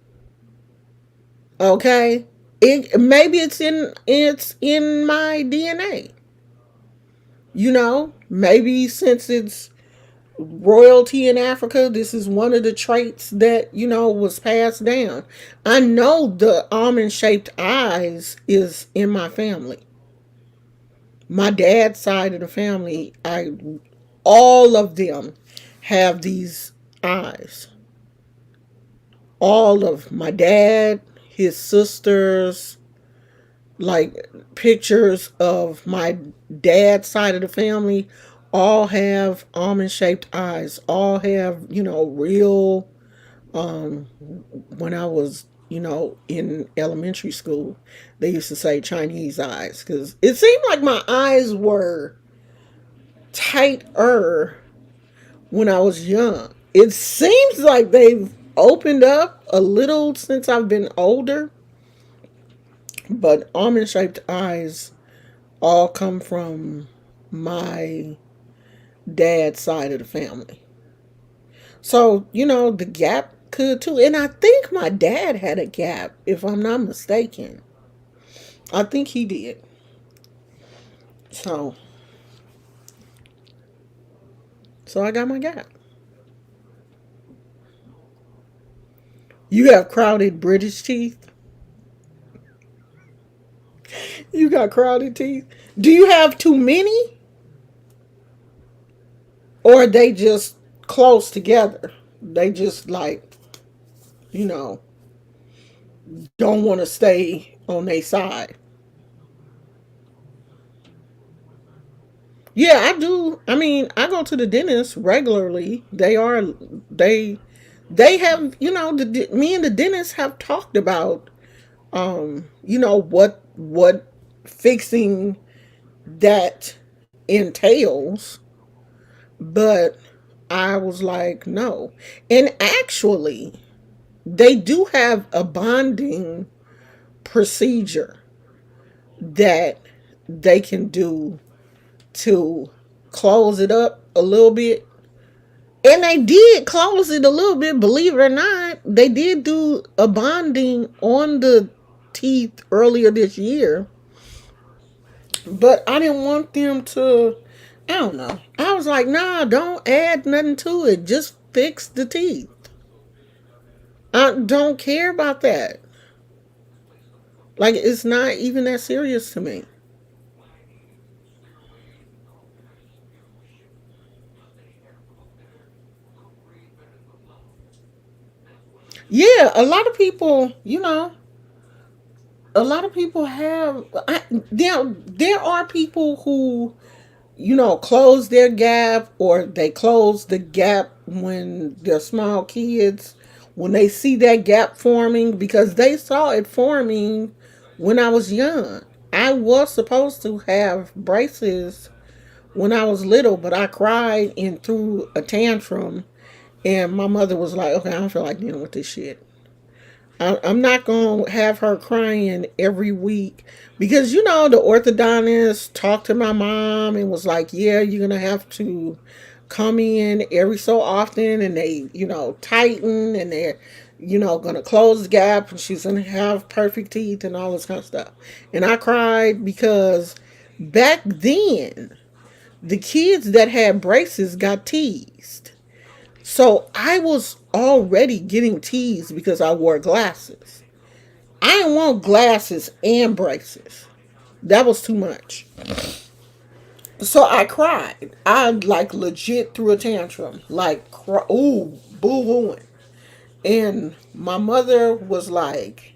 S1: Okay? Maybe it's in my DNA. Maybe since it's royalty in Africa, this is one of the traits that was passed down. I know the almond shaped eyes is in my family. My dad's side of the family, all of them have these eyes. All of my dad, his sisters, like pictures of my dad's side of the family, all have almond shaped eyes. All have, real, when I was, in elementary school, they used to say Chinese eyes because it seemed like my eyes were tighter when I was young. It seems like they've opened up a little since I've been older, but almond shaped eyes all come from my dad's side of the family. So, the gap could too. And I think my dad had a gap, if I'm not mistaken. I think he did. So I got my gap. You have crowded British teeth. You got crowded teeth. Do you have too many? Or are they just close together? They just you know, don't want to stay on their side. Yeah, I do. I mean, I go to the dentist regularly. They have, me and the dentist have talked about, what fixing that entails, but I was like, no. And actually, they do have a bonding procedure that they can do to close it up a little bit. And they did close it a little bit, believe it or not. They did do a bonding on the teeth earlier this year. But I didn't want them to, I don't know. I was like, nah, don't add nothing to it. Just fix the teeth. I don't care about that. Like, it's not even that serious to me. Yeah, a lot of people, a lot of people have. There are people who, close their gap, or they close the gap when they're small kids, when they see that gap forming, because they saw it forming when I was young. I was supposed to have braces when I was little, but I cried and threw a tantrum, and my mother was like, okay, I don't feel like dealing with this shit. I'm not going to have her crying every week, because, the orthodontist talked to my mom and was like, yeah, you're going to have to come in every so often, and they, tighten, and they're, going to close the gap, and she's going to have perfect teeth and all this kind of stuff. And I cried because back then, the kids that had braces got teased. So I was already getting teased because I wore glasses. I didn't want glasses and braces. That was too much. So I cried. I like legit threw a tantrum. Like, ooh, boo hooing. And my mother was like,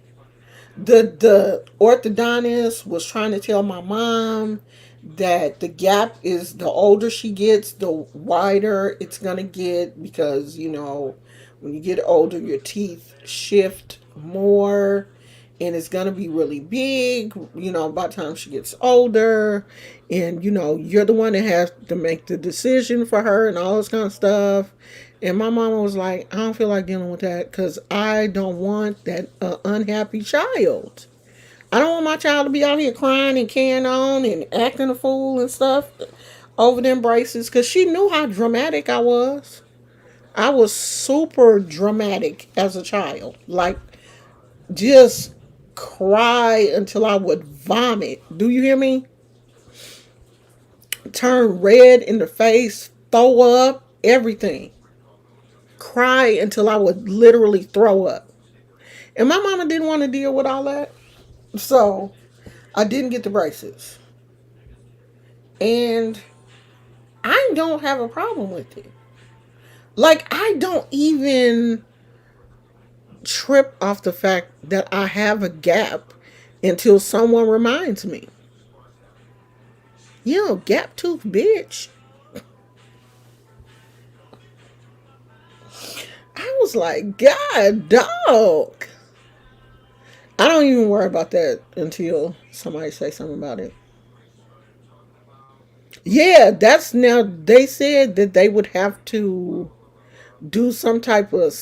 S1: the orthodontist was trying to tell my mom that the gap is, the older she gets, the wider it's gonna get, because when you get older, your teeth shift more, and it's gonna be really big, by the time she gets older. And you're the one that has to make the decision for her and all this kind of stuff. And my mama was like, I don't feel like dealing with that, because I don't want that unhappy child. I don't want my child to be out here crying and carrying on and acting a fool and stuff over them braces, because she knew how dramatic I was. I was super dramatic as a child. Like, just cry until I would vomit. Do you hear me? Turn red in the face, throw up, everything. Cry until I would literally throw up. And my mama didn't want to deal with all that. So I didn't get the braces. And I don't have a problem with it. Like, I don't even trip off the fact that I have a gap until someone reminds me. Gap tooth, bitch. I was like, God, dog. I don't even worry about that until somebody say something about it. Yeah, that's now, they said that they would have to do some type of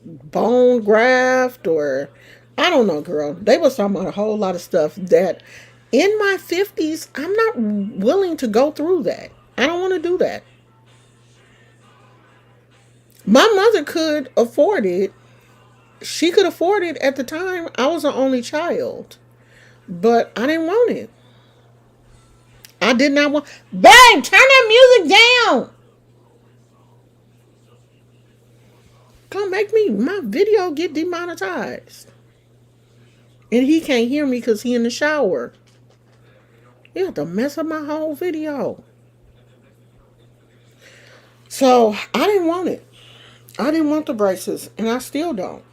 S1: bone graft, or I don't know, girl. They was talking about a whole lot of stuff that in my 50s, I'm not willing to go through that. I don't want to do that. My mother could afford it. She could afford it at the time. I was an only child, but I didn't want it. I did not want. Babe, turn that music down. Don't make me my video get demonetized. And he can't hear me because he in the shower. You have to mess up my whole video. So I didn't want it. I didn't want the braces, and I still don't.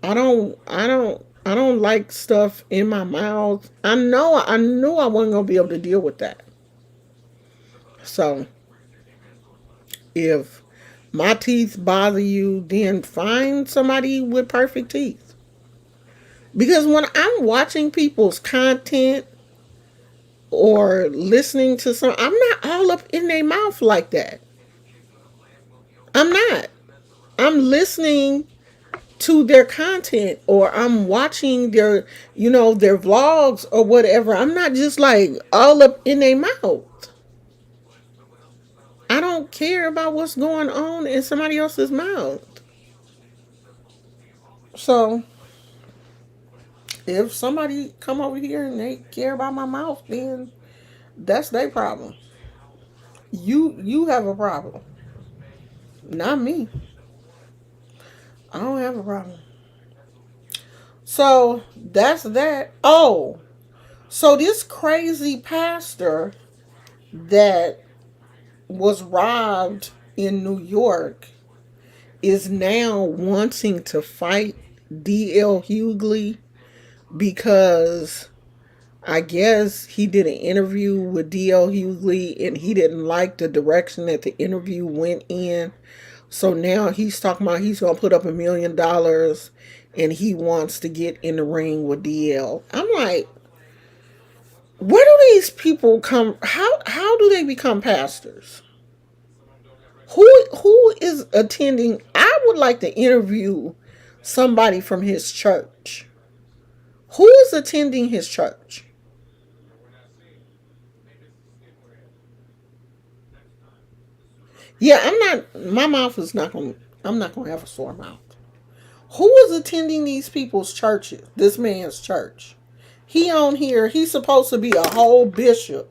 S1: I don't like stuff in my mouth. I knew I wasn't gonna be able to deal with that. So if my teeth bother you, then find somebody with perfect teeth. Because when I'm watching people's content or listening to some, I'm not all up in their mouth like that. I'm not. I'm listening to their content, or I'm watching their, their vlogs or whatever. I'm not just like all up in their mouth. I don't care about what's going on in somebody else's mouth. So if somebody come over here and they care about my mouth, then that's their problem. You have a problem, not me. I don't have a problem. So that's that. Oh, so this crazy pastor that was robbed in New York is now wanting to fight D.L. Hughley because I guess he did an interview with D.L. Hughley and he didn't like the direction that the interview went in. So now he's talking about he's going to put up $1 million and he wants to get in the ring with DL. I'm like, where do these people come? How do they become pastors? Who is attending? I would like to interview somebody from his church. Who is attending his church? Yeah, I'm not. My mouth is not going. I'm not going to have a sore mouth. Who is attending these people's churches? This man's church. He on here. He's supposed to be a whole bishop,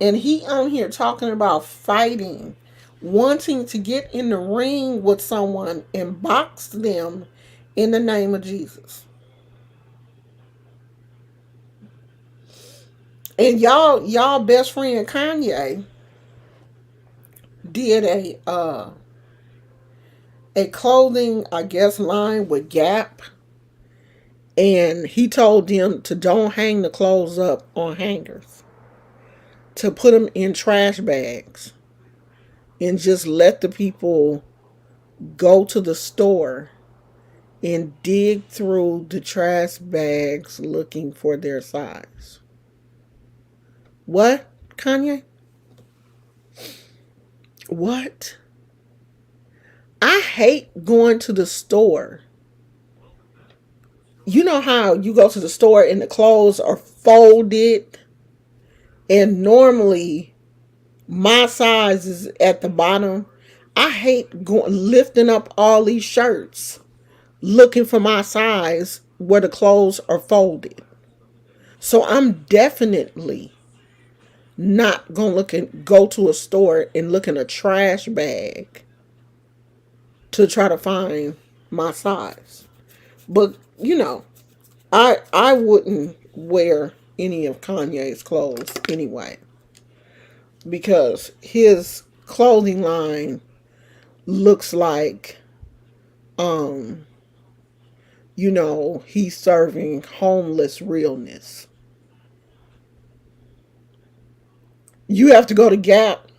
S1: and he on here talking about fighting, wanting to get in the ring with someone and box them in the name of Jesus. And y'all best friend Kanye did a clothing, I guess, line with Gap, and he told them to don't hang the clothes up on hangers, to put them in trash bags, and just let the people go to the store and dig through the trash bags looking for their size. What, Kanye? What? I hate going to the store. You know how you go to the store and the clothes are folded, and normally my size is at the bottom. I hate lifting up all these shirts looking for my size where the clothes are folded. So I'm definitely not gonna go to a store and look in a trash bag to try to find my size. But I wouldn't wear any of Kanye's clothes anyway, because his clothing line looks like um he's serving homeless realness. You have to go to Gap,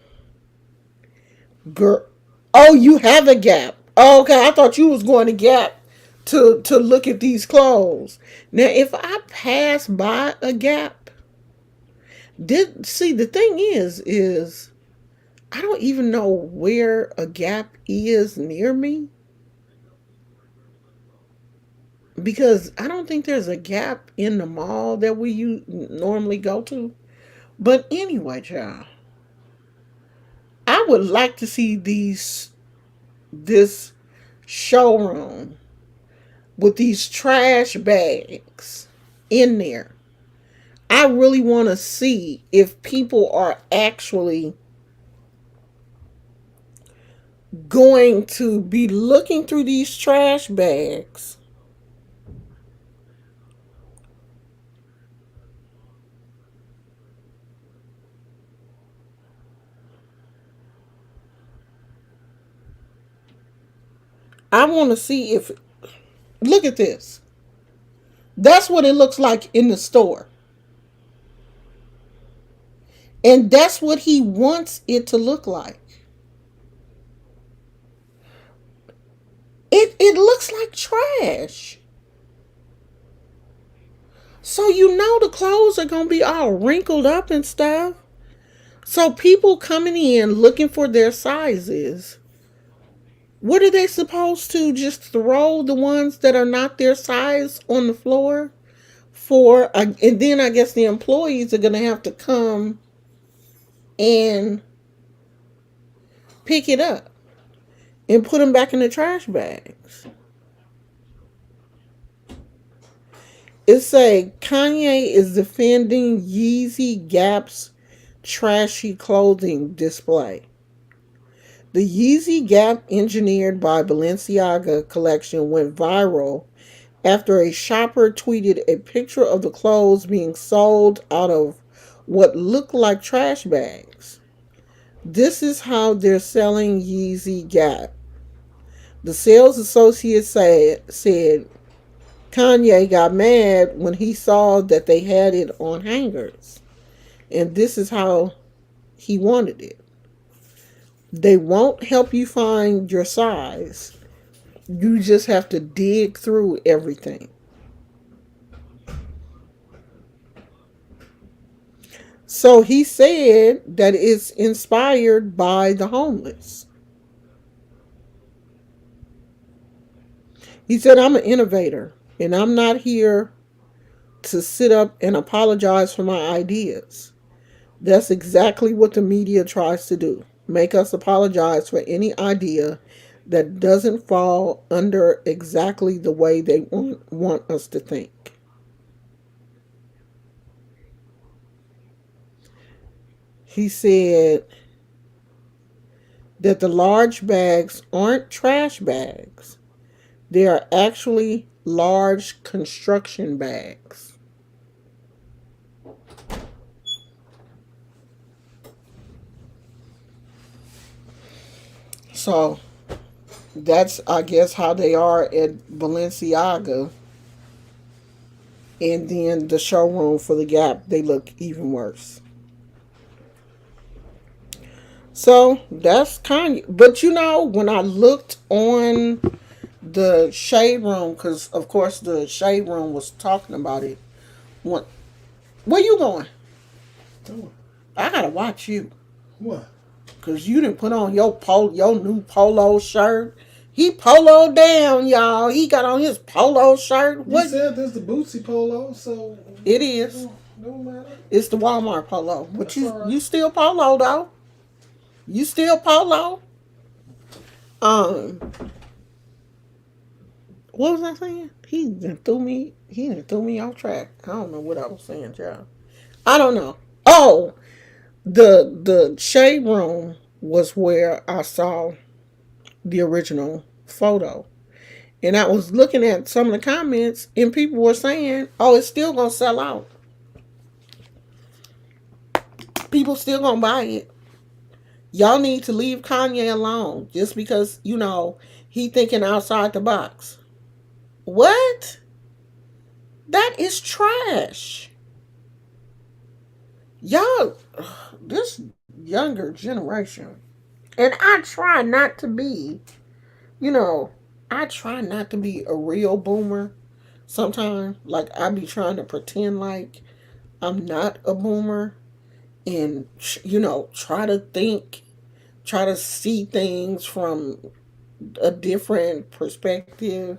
S1: girl. Oh, you have a Gap. Oh, okay, I thought you was going to Gap to look at these clothes. Now, if I pass by a Gap, the thing is I don't even know where a Gap is near me, because I don't think there's a Gap in the mall that we normally go to. But anyway, child, I would like to see this showroom with these trash bags in there. I really want to see if people are actually going to be looking through these trash bags I want to see if, look at this. That's what it looks like in the store. And that's what he wants it to look like. It looks like trash. So you know the clothes are gonna be all wrinkled up and stuff. So people coming in looking for their sizes, what are they supposed to just throw the ones that are not their size on the floor for? And then I guess the employees are gonna have to come and pick it up and put them back in the trash bags. It say Kanye is defending Yeezy Gap's trashy clothing display. The Yeezy Gap engineered by Balenciaga collection went viral after a shopper tweeted a picture of the clothes being sold out of what looked like trash bags. This is how they're selling Yeezy Gap. The sales associate said Kanye got mad when he saw that they had it on hangers, and this is how he wanted it. They won't help you find your size. You just have to dig through everything. So he said that it's inspired by the homeless. He said, I'm an innovator and I'm not here to sit up and apologize for my ideas. That's exactly what the media tries to do, make us apologize for any idea that doesn't fall under exactly the way they want us to think. He said that the large bags aren't trash bags, they are actually large construction bags. So that's, I guess, how they are at Balenciaga. And then the showroom for the Gap, they look even worse. So that's kind of, but you know, when I looked on the Shade Room, because of course the Shade Room was talking about it. What? Where you going?
S2: Oh,
S1: I gotta watch you,
S2: what?
S1: cause you didn't put on your new polo shirt. He poloed down, y'all. He got on his polo shirt.
S2: You
S1: What?
S2: said there's the Bootsy polo, so
S1: It is.
S2: don't matter.
S1: It's the Walmart polo, but
S2: That's
S1: you
S2: all right.
S1: you still polo though. You still polo. Um, what was I saying? He done threw me. He done threw me off track. I don't know what I was saying, child. I don't know. Oh, the shade room was where I saw the original photo, and I was looking at some of the comments, and people were saying, "Oh, it's still gonna sell out. People still gonna buy it. Y'all need to leave Kanye alone just because he thinking outside the box." What? That is trash. Y'all, this younger generation, and I try not to be, you know, I try not to be a real boomer sometimes. Like, I be trying to pretend like I'm not a boomer and, try to think, try to see things from a different perspective.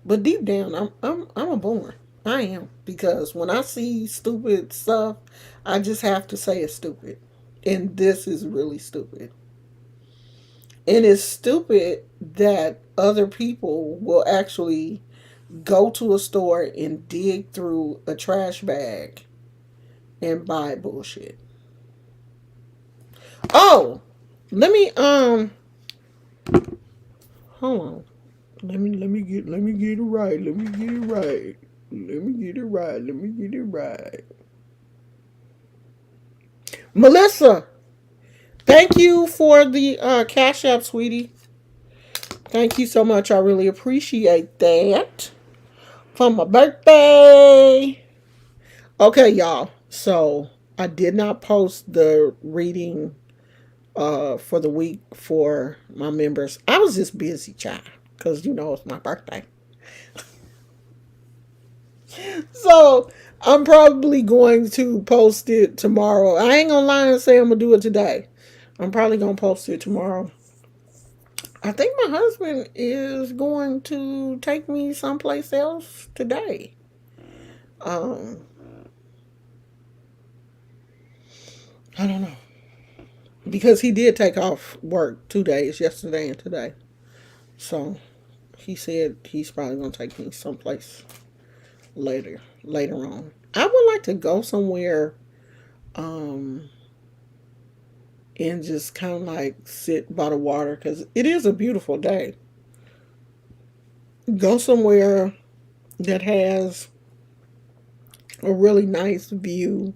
S1: But deep down, I'm a boomer. I am, because when I see stupid stuff, I just have to say it's stupid, and this is really stupid. And it's stupid that other people will actually go to a store and dig through a trash bag and buy bullshit. Oh, let me hold on. Let me get it right. Let me get it right. Let me get it right. Let me get it right. Melissa, thank you for the Cash App, sweetie. Thank you so much. I really appreciate that for my birthday. Okay, y'all. So I did not post the reading for the week for my members. I was just busy, child, because it's my birthday. So I'm probably going to post it tomorrow. I ain't gonna lie and say I'm gonna do it today. I'm probably gonna post it tomorrow. I think my husband is going to take me someplace else today. Um, I don't know. Because he did take off work 2 days, yesterday and today. So he said he's probably gonna take me someplace later on. I would like to go somewhere um and just kind of like sit by the water because it is a beautiful day. Go somewhere that has a really nice view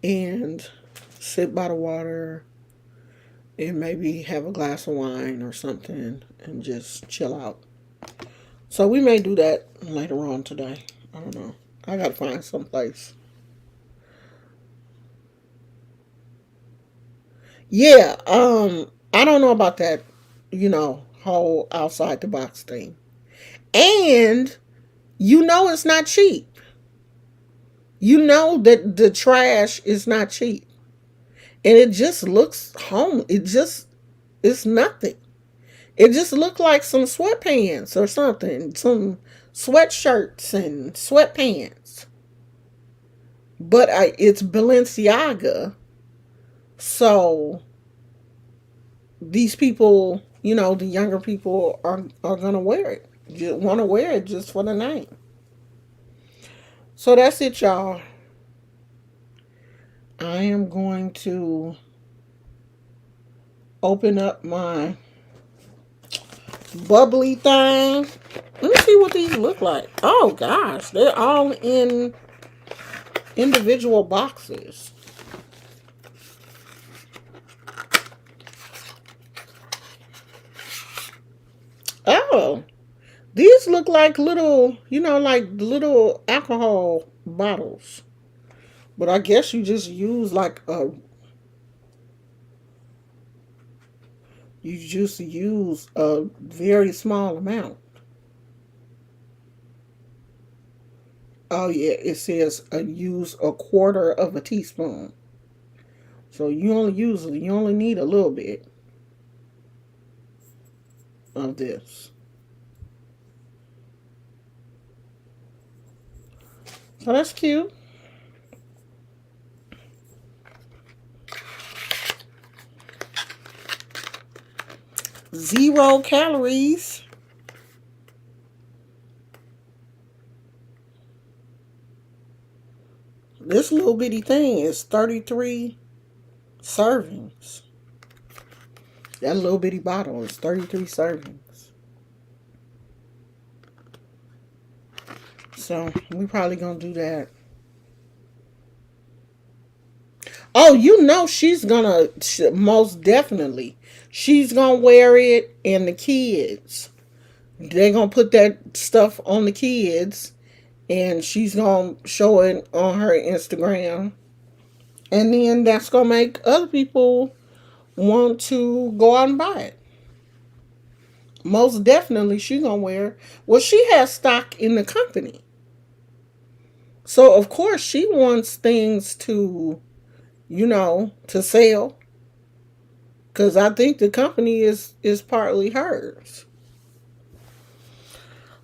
S1: and sit by the water and maybe have a glass of wine or something and just chill out. So we may do that later on today. I don't know. I gotta find some place. Yeah, I don't know about that, whole outside the box thing. And it's not cheap. You know that the trash is not cheap. And it just looks home. It's nothing. It just looked like some sweatpants or something. Some sweatshirts and sweatpants. But it's Balenciaga. So these people, the younger people are going to wear it. Just want to wear it just for the night. So that's it, y'all. I am going to open up my bubbly thing. Let me see what these look like. Oh gosh, they're all in individual boxes. Oh, these look like little, like little alcohol bottles. But I guess you just use a very small amount. Oh yeah, it says use a quarter of a teaspoon. So you only need a little bit of this. So that's cute. 0 calories. This little bitty thing is 33 servings. That little bitty bottle is 33 servings. So we probably gonna do that. Oh, she's gonna most definitely. She's gonna wear it, and the kids. They're gonna put that stuff on the kids, and she's gonna show it on her Instagram, and then that's gonna make other people want to go out and buy it. Most definitely, she's gonna wear it. Well, she has stock in the company, so of course she wants things to sell, because I think the company is partly hers.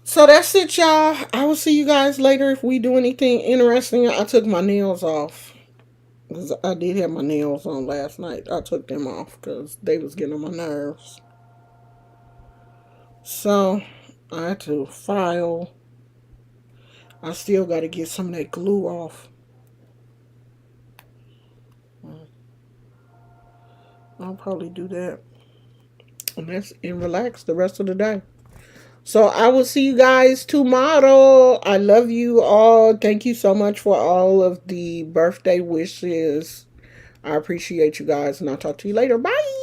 S1: So that's it, y'all. I will see you guys later if we do anything interesting. I took my nails off because I did have my nails on last night. I took them off because they was getting on my nerves. So I had to file. I still got to get some of that glue off. I'll probably do that and relax the rest of the day. So I will see you guys tomorrow. I love you all. Thank you so much for all of the birthday wishes. I appreciate you guys, and I'll talk to you later. Bye.